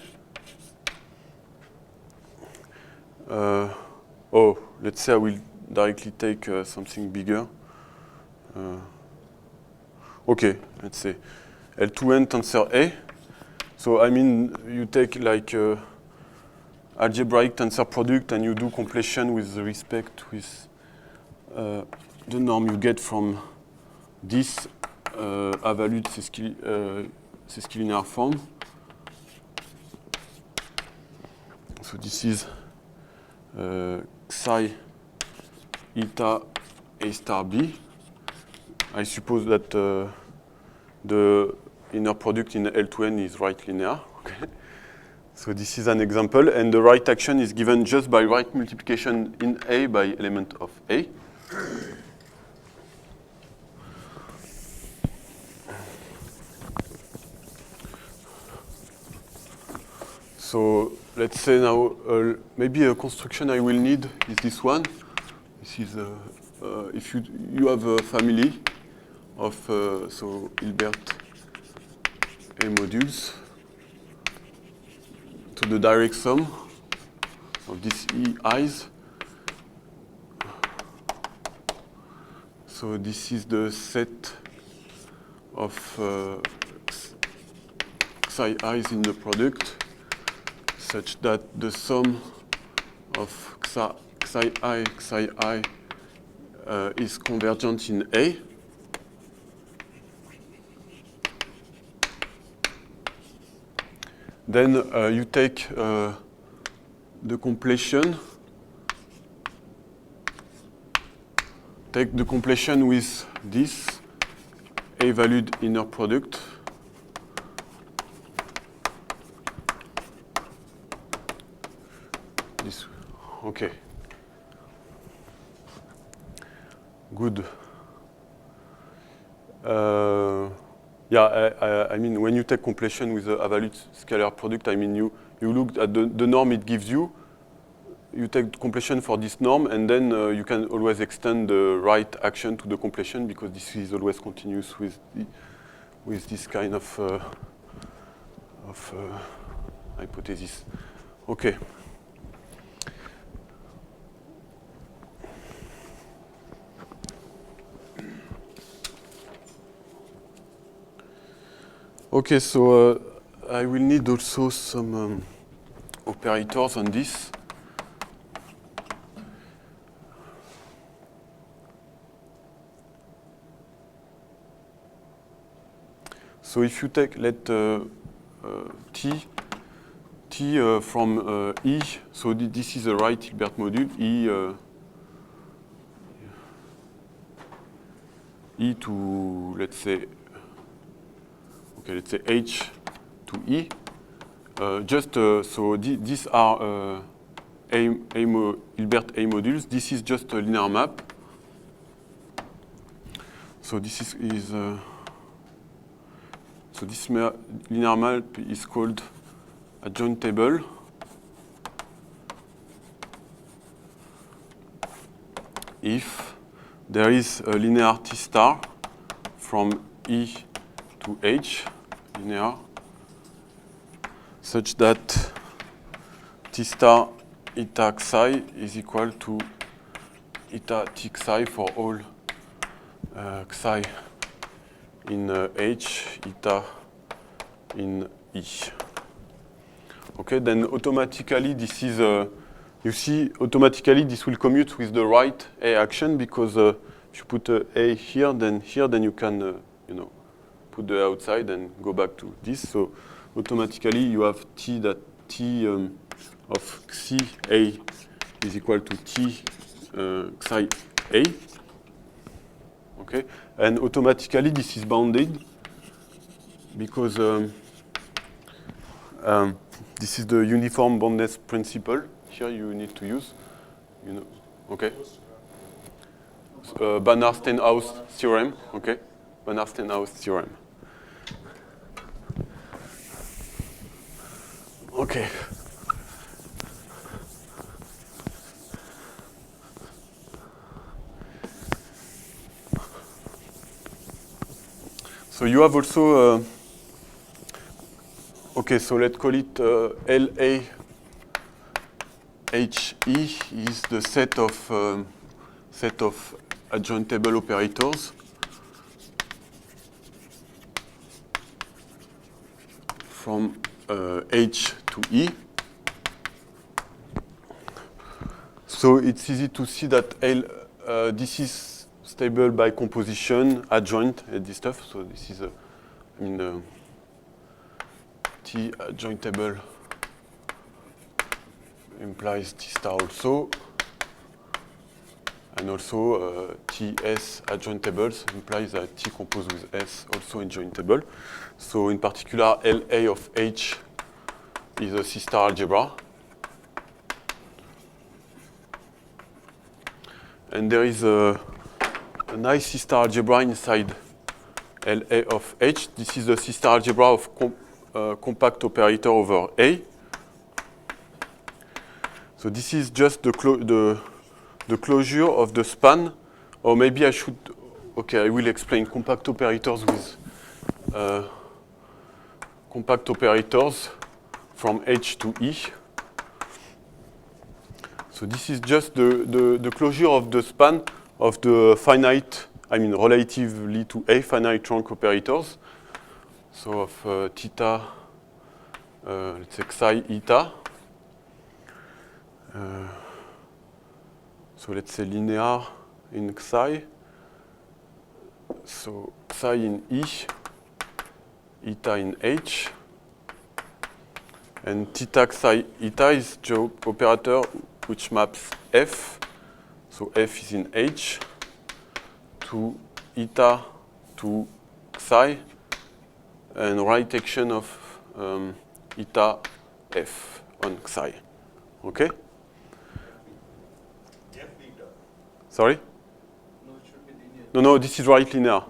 let's say I will directly take something bigger. Okay, let's say L2N tensor A. So I mean, you take like algebraic tensor product and you do completion with respect with the norm you get from this avalued sesquilinear form. So this is psi eta A star B. I suppose that the inner product in L2N is right linear. Okay. So this is an example, and the right action is given just by right multiplication in A by element of A. So let's say now maybe a construction I will need is this one. This is if you have a family of so Hilbert A modules to the direct sum of these Ei's. So this is the set of psi i's in the product, such that the sum of psi I is convergent in A. Then you take the completion. Take the completion with this A-valued inner product. This, okay. Good. Yeah, I mean, when you take completion with the A-valued scalar product, I mean, you look at the norm it gives you. You take completion for this norm, and then you can always extend the right action to the completion, because this is always continuous with this kind of hypothesis. Okay. Okay, so I will need also some operators on this. So if you take, let T from E, so this is the right Hilbert module, E to, let's say H to E. So these are Hilbert A modules. This is just a linear map. So this is so this linear map is called adjoint table. If there is a linear T star from E to H, linear, such that T star eta psi is equal to eta T psi for all psi in H, eta in E. Okay, then automatically this is, you see, automatically this will commute with the right A action because if you put A here, then you can, put the outside and go back to this. So automatically you have T of Xi A is equal to T Xi A. Okay, and automatically this is bounded because this is the uniform boundedness principle. Here you need to use, okay. Banach-Steinhaus theorem, okay. Banach-Steinhaus theorem. Okay. So you have also, okay, so let's call it LA HE is the set of adjoint table operators from H to E. So it's easy to see that this is stable by composition, adjoint, and this stuff. So this is, T adjoint table implies T star also, and also TS adjoint tables implies that T composed with S also in joint table. So in particular, LA of H is a C-star algebra. And there is a nice C-star algebra inside LA of H. This is the C-star algebra of compact operator over A. So this is just the closure of the span, or maybe I should, okay, I will explain compact operators with compact operators from H to E. So this is just the closure of the span of the finite, relatively to A finite rank operators. So of theta, let's say psi eta. So let's say linear in psi. So psi in E, eta in H. And theta psi eta is the operator which maps F. So F is in H to eta to psi and right action of eta F on psi. Okay? F beta. Sorry? No, it should be linear. No, this is right linear.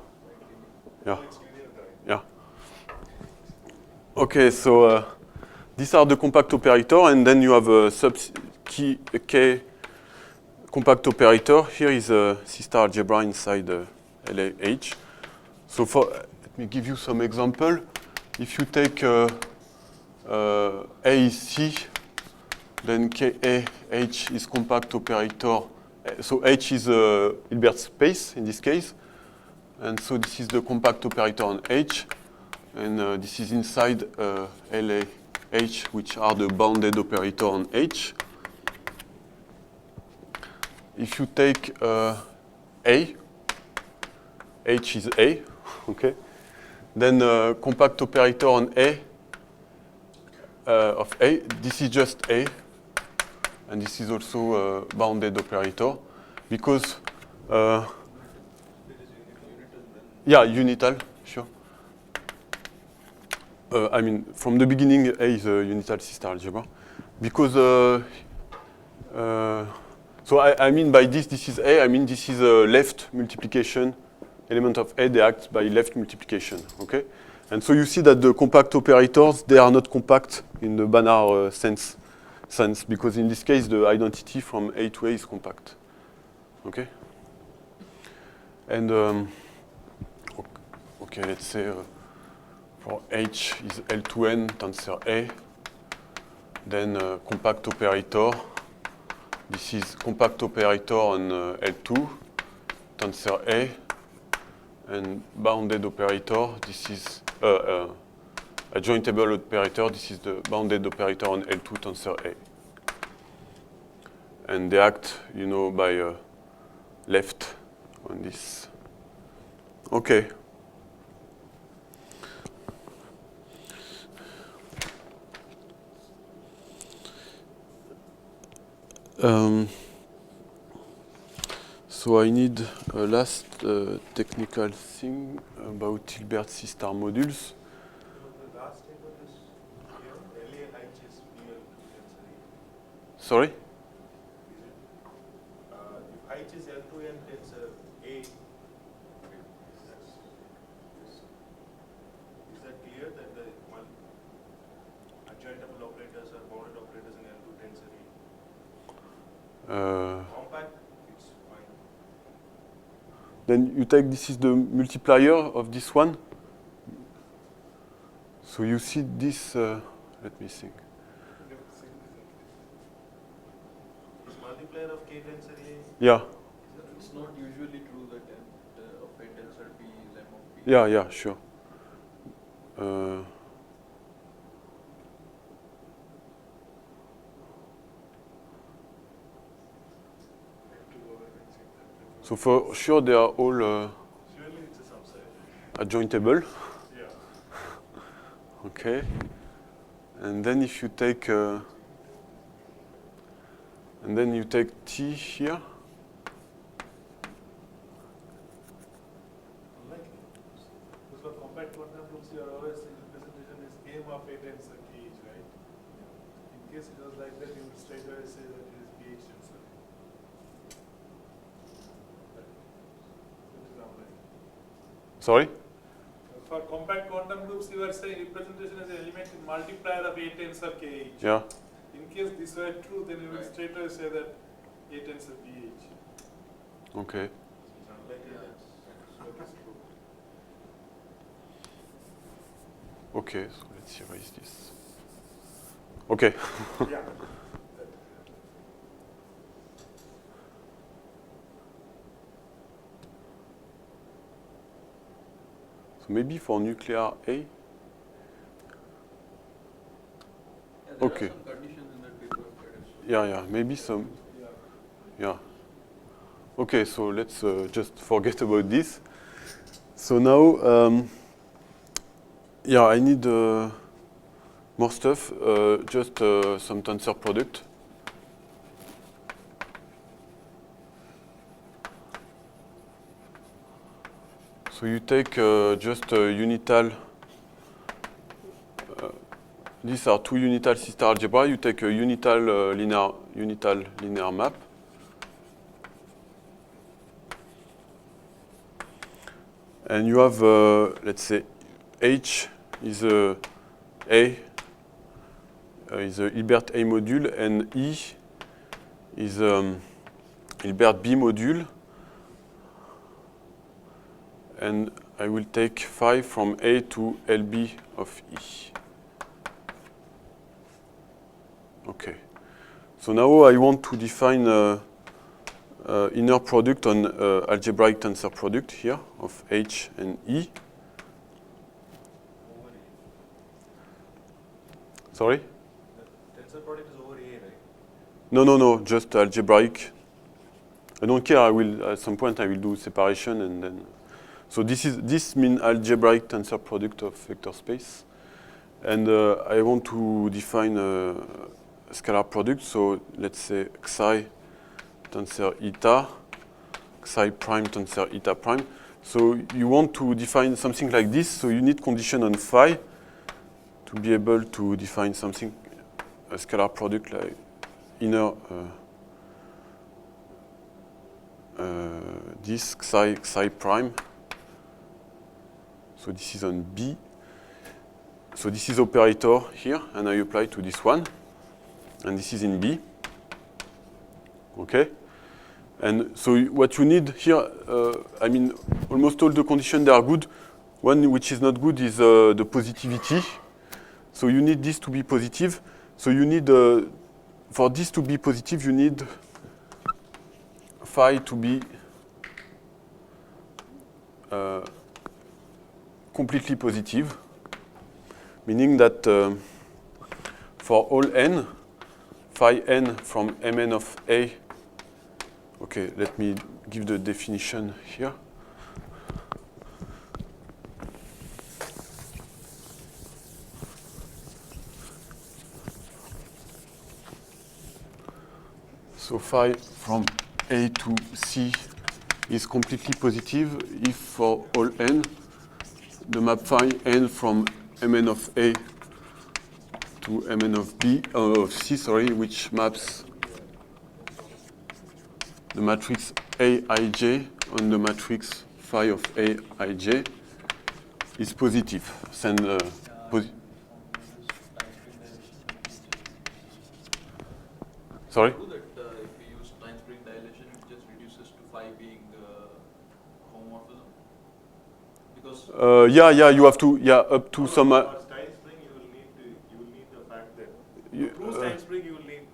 Yeah. It's linear, right? Yeah. Okay, so these are the compact operator, and then you have a K compact operator. Here is a C-star algebra inside LAH. So let me give you some example. If you take A is C, then KAH is compact operator. So H is a Hilbert space in this case. And so this is the compact operator on H. and this is inside LA H, which are the bounded operator on H. If you take A, H is A, okay, then compact operator on A of A, this is just A, and this is also a bounded operator, because yeah, unital, sure. I mean, from the beginning, A is a unital sister algebra, because so I mean by this is A. I mean this is a left multiplication element of A. They act by left multiplication, okay? And so you see that the compact operators, they are not compact in the Banach sense, because in this case the identity from A to A is compact, okay? And okay, let's say for H is L to N tensor A, then compact operator. This is compact operator on L2 tensor A, and bounded operator. This is a jointable operator. This is the bounded operator on L2 tensor A, and they act, you know, by left on this. Okay. So I need a last technical thing about Hilbert-C-star modules. The last table is here, LA H is real tensor. Sorry? Is it? If H is L2N tensor A, is that clear that the one adjointable operators are bounded operators in L2 tensor A? Compact, it's fine. Then you take, this is the multiplier of this one. So you see this, let me think. Is multiplier of K tensor A? Yeah, It's not usually true that of A tensor B is M of B. yeah, sure. So for sure they are all Surely it's a subset. adjointable. Yeah. Okay. And then if you take T here. Unlikely. Because for compact quantum groups, your always representation is M of A tensor KH, right? In case it was like that, you would straight away say that it is BH tensor. But it is unlikely. Sorry? For compact quantum groups, you are saying representation as an element in multiplier of A tensor KH. Yeah. In case this were true, then you will straight away say that A tensor BH. Okay. It's unlikely that is true. Okay, so let's erase this. Okay. Yeah. So maybe for nuclear A. Yeah, there Okay. are some conditions in that paper. Yeah, maybe some. Yeah. Okay, so let's just forget about this. So now, yeah, I need more stuff. Just some tensor product. So you take just a unital. These are two unital sister algebra. You take a unital linear map. And you have, let's say, H is a Hilbert A module, and E is Hilbert B module. And I will take phi from A to LB of E. Okay. So now I want to define inner product on algebraic tensor product here of H and E. When Sorry? The tensor product is over A, right? No, just algebraic. I don't care. I will at some point I will do separation and then. So this means algebraic tensor product of vector space, and I want to define a scalar product. So let's say xi tensor eta, xi prime tensor eta prime. So you want to define something like this. So you need condition on phi to be able to define something, a scalar product like inner this xi prime. So this is on B. So this is operator here, and I apply to this one, and this is in B. Okay. And so what you need here, I mean, almost all the conditions they are good. One which is not good is the positivity. So you need this to be positive. So you need, for this to be positive, you need phi to be completely positive, meaning that for all n, phi n from Mn of A. Okay, let me give the definition here. So phi from A to C is completely positive if for all n, the map phi n from Mn of A to Mn of B, of C, sorry, which maps the matrix Aij on the matrix phi of Aij is positive. Send sorry? True that if we use time spring dilation, it just reduces to phi being homomorphism? Because Yeah, you have to, up to some. For style spring, you will need the fact that to prove style spring, you will need.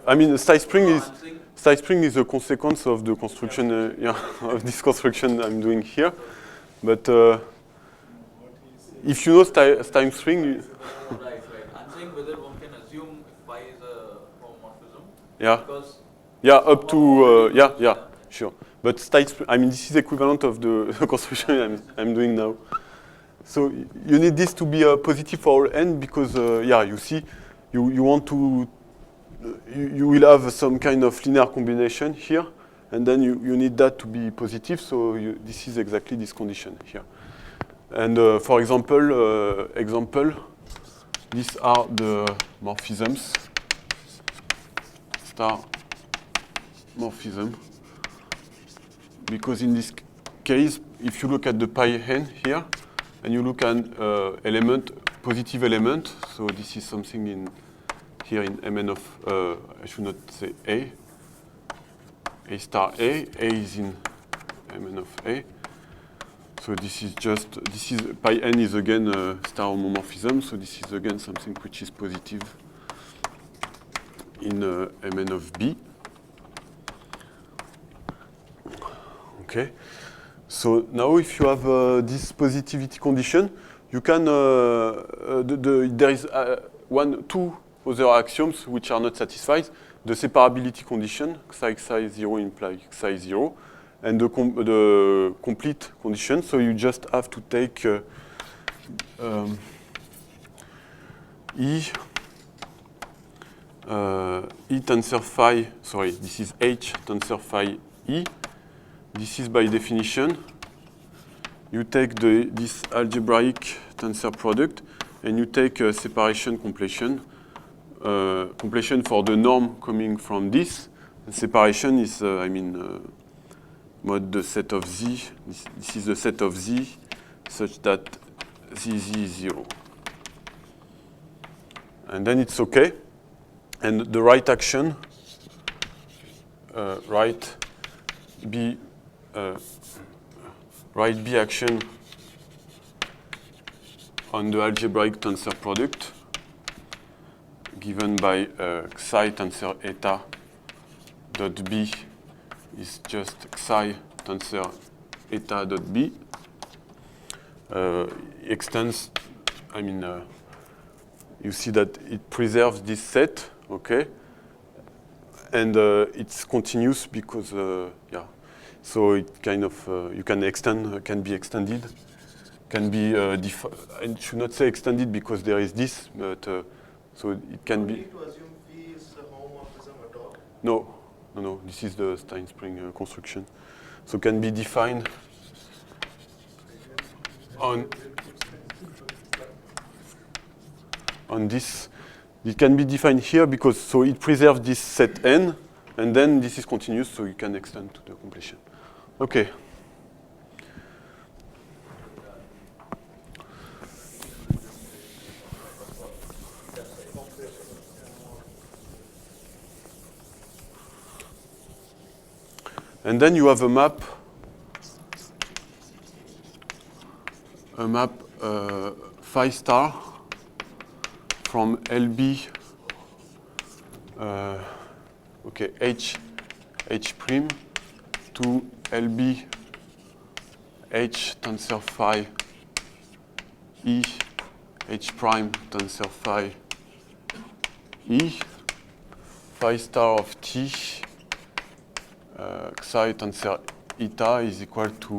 I mean, style spring no, is. I'm saying Style spring is a consequence of the construction, of this construction I'm doing here. But if you know style spring, right. I'm saying whether one can assume if phi is a homomorphism. yeah, Because up to sure. But style spring, I mean, this is equivalent of the construction I'm doing now. So you need this to be positive for all n because you see, you want to. You will have some kind of linear combination here, and then you need that to be positive, so this is exactly this condition here. And for example, these are the morphisms, star morphism, because in this case, if you look at the pi n here, and you look at element, positive element, so this is something in here in Mn of, I should not say A star A is in Mn of A. So this is pi n is again star homomorphism, so this is again something which is positive in Mn of B. Okay, so now if you have this positivity condition, you can, there is two other axioms which are not satisfied. The separability condition, xi 0 implies xi 0, and the complete condition. So you just have to take E tensor phi, sorry, this is H tensor phi E. This is by definition. You take this algebraic tensor product, and you take separation completion. Completion for the norm coming from this. And separation is, mod the set of Z. This is the set of Z such that ZZ is 0. And then it's okay. And the right action, right B action on the algebraic tensor product given by xi tensor eta dot b is just xi tensor eta dot b extends, you see that it preserves this set, okay? And it's continuous because, yeah. So it kind of, you can extend, can be extended, can be, I should not say extended because there is this, but so it can be. Do you need to assume phi is a homomorphism at all? No, this is the Stein-Spring construction. So can be defined on this. It can be defined here because so it preserves this set n, and then this is continuous, so you can extend to the completion. Okay. And then you have a map phi star from LB, okay, H prime to LB H tensor phi E H prime tensor phi E phi star of T psi tensor eta is equal to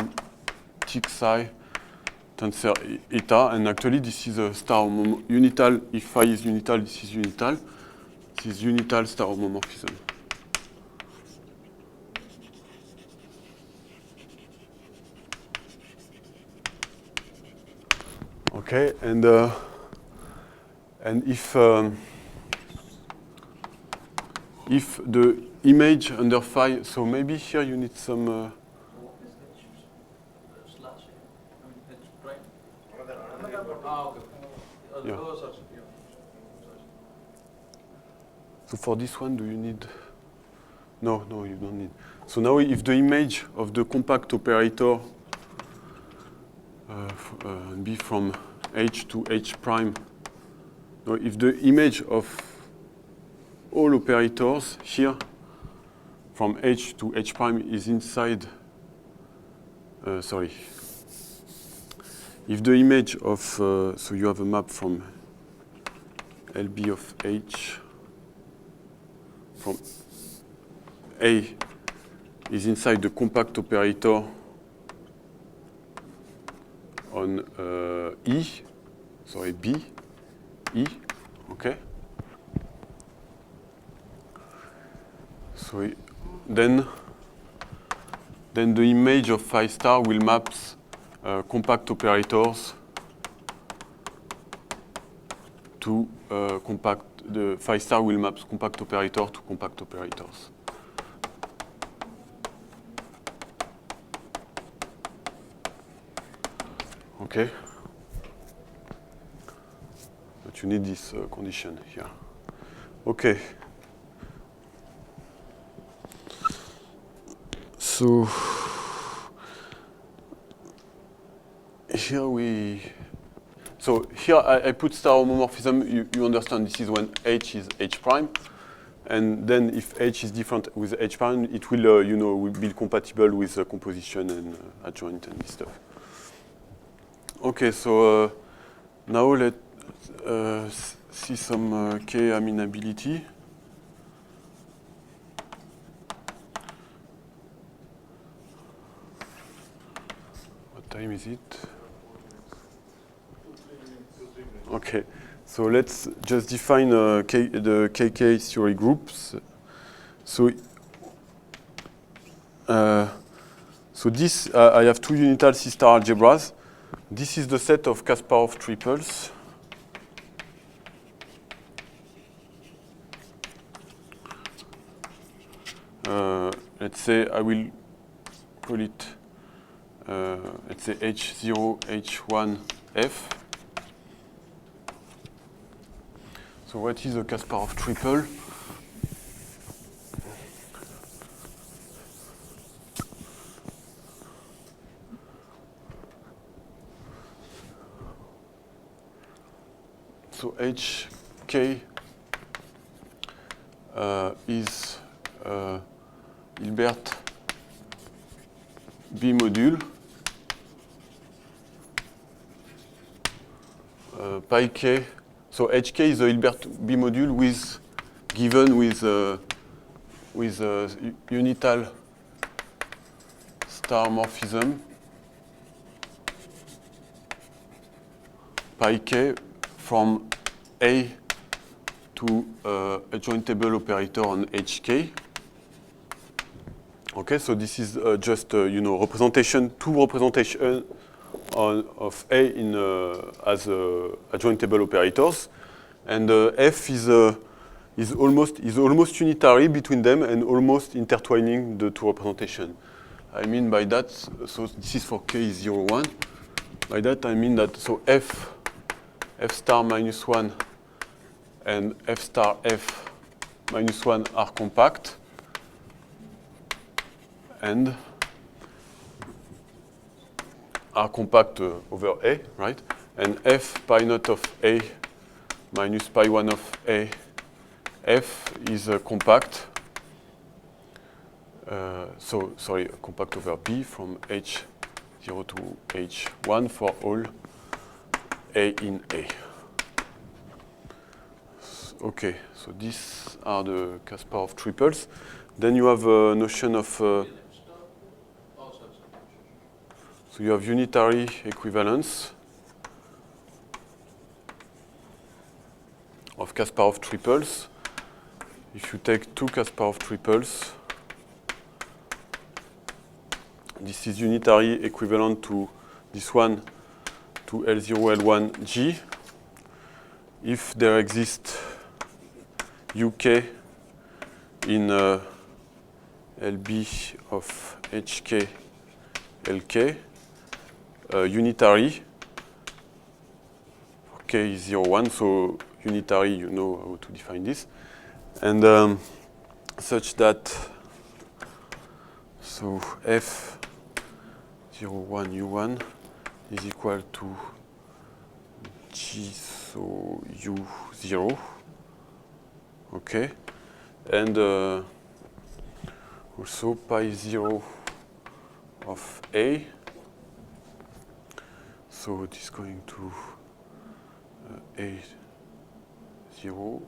T psi tensor eta, and actually this is a star unital. If phi is unital, this is unital. This is unital star homomorphism. Okay, and if the image under phi, so maybe here you need some. What is H slash? I mean H prime. Ah, okay. Yeah. Oh, sorry. Yeah. Sorry. So for this one, do you need? No, you don't need. So now, if the image of the compact operator be from H to H prime, no, if the image of all operators here from H to H prime is inside, sorry. If the image of, so you have a map from LB of H from A is inside the compact operator on E, sorry, B, E, okay? So then the image of phi star will map compact operators to compact. The phi star will map compact operator to compact operators. Okay. But you need this condition here. Okay. So here I put star homomorphism. You understand this is when H is H prime, and then if H is different with H prime, it will will be compatible with composition and adjoint and this stuff. Okay, so now let's see some K amenability. What time is it? Okay, so let's just define the KK theory groups. So this I have two unital C-star algebras. This is the set of Kasparov triples. Let's say I will call it, let's say H0, H1, F. So what is a Kasparov triple? So HK is Hilbert B module pi k So HK is a Hilbert B module given with unital star morphism pi k from A to a jointable operator on HK. Okay, so this is just representation, two representation of A in as adjointable operators, and F is almost unitary between them and almost intertwining the two representation. I mean by that, so this is for K is 0, 1. By that I mean that so F star minus 1 and F star F minus 1 are compact, and are compact over A, right? And F pi naught of A minus pi 1 of A, F is compact. Compact over B from H0 to H1 for all A in A. Okay, so these are the Kasparov triples. Then you have a notion of so you have unitary equivalence of Kasparov triples. If you take two Kasparov triples, this is unitary equivalent to this one to L0, L1, G. If there exists UK in LB of HK, LK, unitary, K is 0, 1, so unitary, you know how to define this, and such that, so F 0, 1, U1 is equal to G, so U0, okay, and also pi 0 of A, so it is going to A0,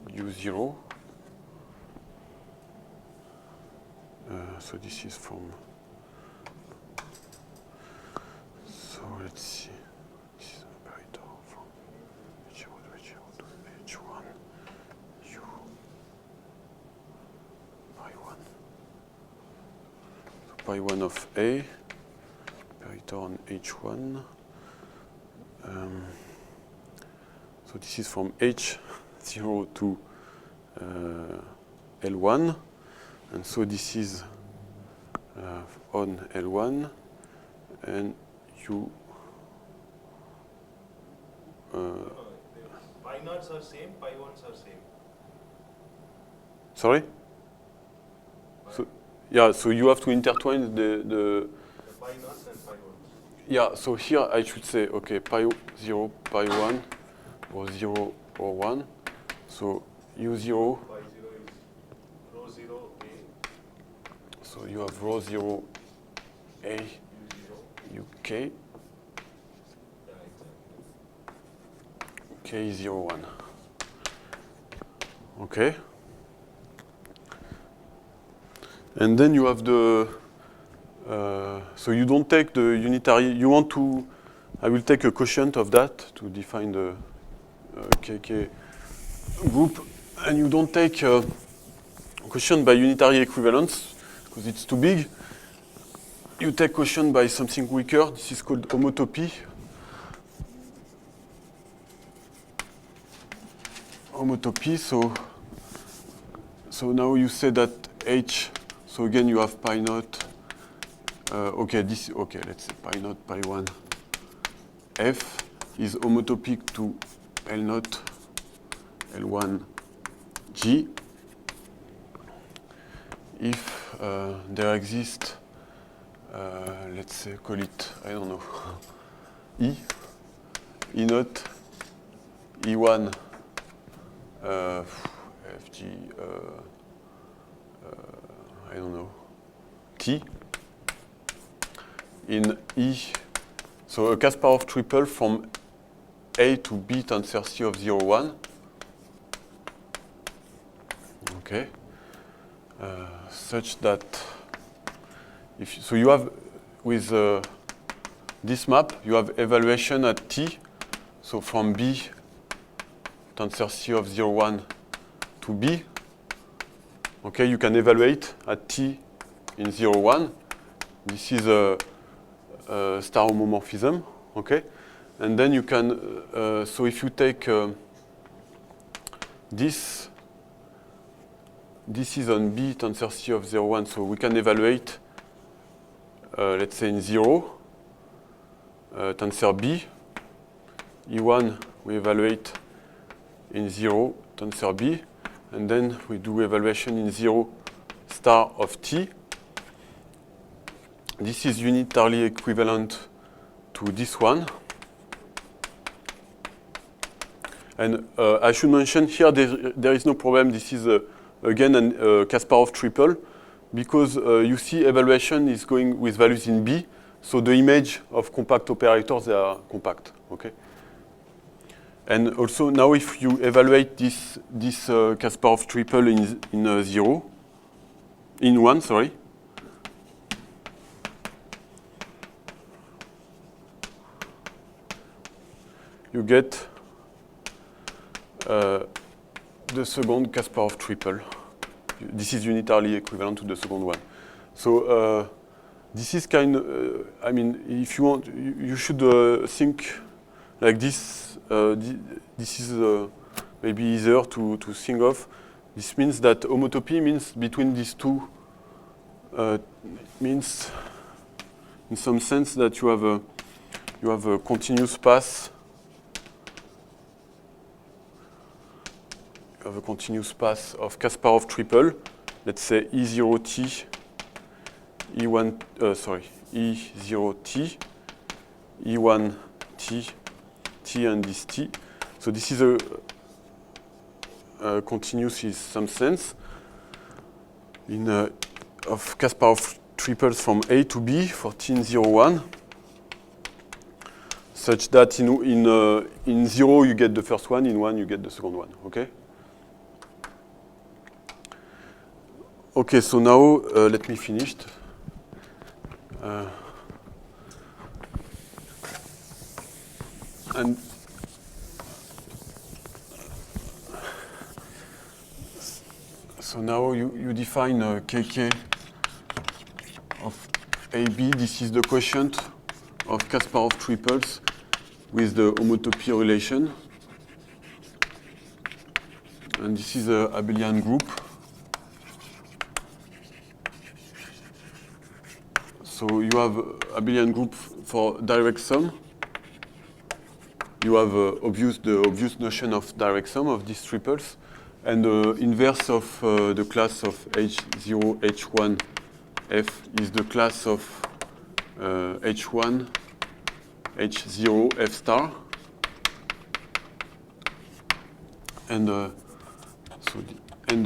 U0, so this is from, so let's see, this is an operator from H0 to H0 to H1, U pi 1. So pi 1 of A, operator on H1. So this is from H0 to L1, and so this is on L1, and U. Pi naughts are same, pi ones are same. Sorry? So, yeah, so you have to intertwine the Pi naughts and pi ones. yeah, so here I should say, okay, pi 0, pi 1, or 0 or 1. So U0, Pi 0 is rho 0, A, so you have rho 0, A, U0. UK, Yeah, exactly. K 0, 1. Okay. And then you have the, so you don't take the unitary, you want to, I will take a quotient of that to define the KK group, and you don't take a quotient by unitary equivalence because it's too big. You take quotient by something weaker. This is called homotopy. Homotopy, so now you say that H, so again you have pi naught, okay, let's say pi naught, pi 1, F is homotopic to L naught, L1, G. If there exists, let's say, call it, I don't know, E naught, E1, FG, I don't know, T, in E, so a Kasparov triple from A to B tensor C of 0, 1. Okay. Such that so you have with this map you have evaluation at T, so from B tensor C of 0, 1 to B. Okay, you can evaluate at T in 0, 1. This is a star homomorphism. Okay, and then you can so if you take this is on B tensor C of 0, 1, so we can evaluate let's say in 0 tensor B. E1 we evaluate in 0 tensor B, and then we do evaluation in 0 star of T. This is unitarily equivalent to this one. And I should mention here there is no problem. This is again a Kasparov triple, because you see evaluation is going with values in B, so the image of compact operators, they are compact. Okay. And also now if you evaluate this Kasparov triple in 1, sorry, you get the second Kasparov triple. This is unitarily equivalent to the second one. So this is kind of, I mean, if you want, you should think like this. This is maybe easier to think of. This means that homotopy means between these two, means in some sense that you have a continuous path. You have a continuous path of Kasparov triple. Let's say E0T, E1, E0T, E1T, T and this T. So this is a continuous in some sense of Kasparov triples from A to B for T in 0, 1, such that in 0 you get the first one, in 1 you get the second one. Okay. Okay, so now let me finish. And so now you define KK of AB. This is the quotient of Kasparov triples with the homotopy relation. And this is a abelian group. So you have abelian group for direct sum. You have the obvious notion of direct sum of these triples, and the inverse of the class of H0, H1, F is the class of H1, H0, F star. And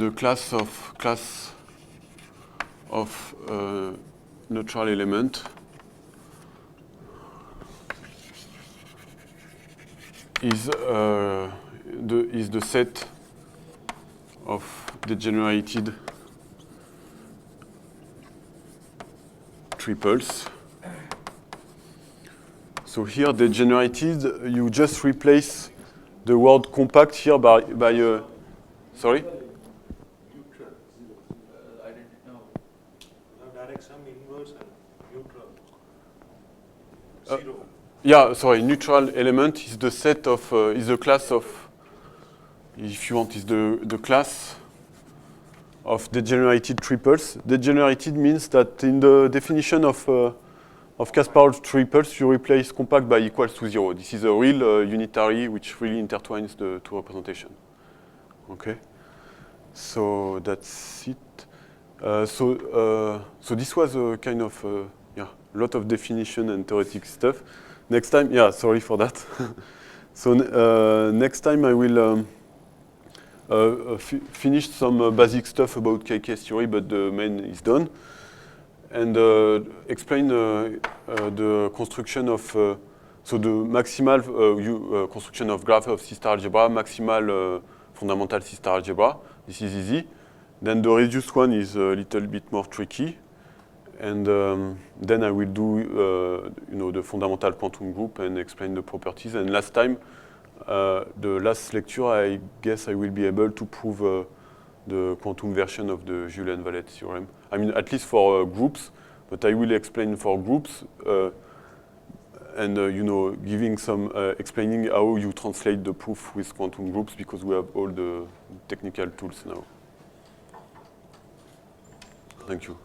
the class of neutral element is the set of degenerated triples. So here degenerated, you just replace the word compact here by sorry? Neutral, zero. Identity, no. Direct sum, inverse, and neutral. Uh, Zero. Yeah, sorry, neutral element is the set of, is the class of, if you want, is the class of degenerated triples. Degenerated means that in the definition of Kasparov triples, you replace compact by equals to 0. This is a real unitary which really intertwines the two representations. Okay, so that's it. So this was a kind of a lot of definition and theoretic stuff. Next time, yeah, sorry for that. So next time I will finish some basic stuff about KK theory, but the main is done, and explain the construction of So the maximal construction of graph of C-star algebra, maximal fundamental C-star algebra. This is easy. Then the reduced one is a little bit more tricky. And then I will do, the fundamental quantum group and explain the properties. And last time, the last lecture, I guess I will be able to prove the quantum version of the Julian-Valette theorem. I mean, at least for groups, but I will explain for groups and giving some explaining how you translate the proof with quantum groups, because we have all the technical tools now. Thank you.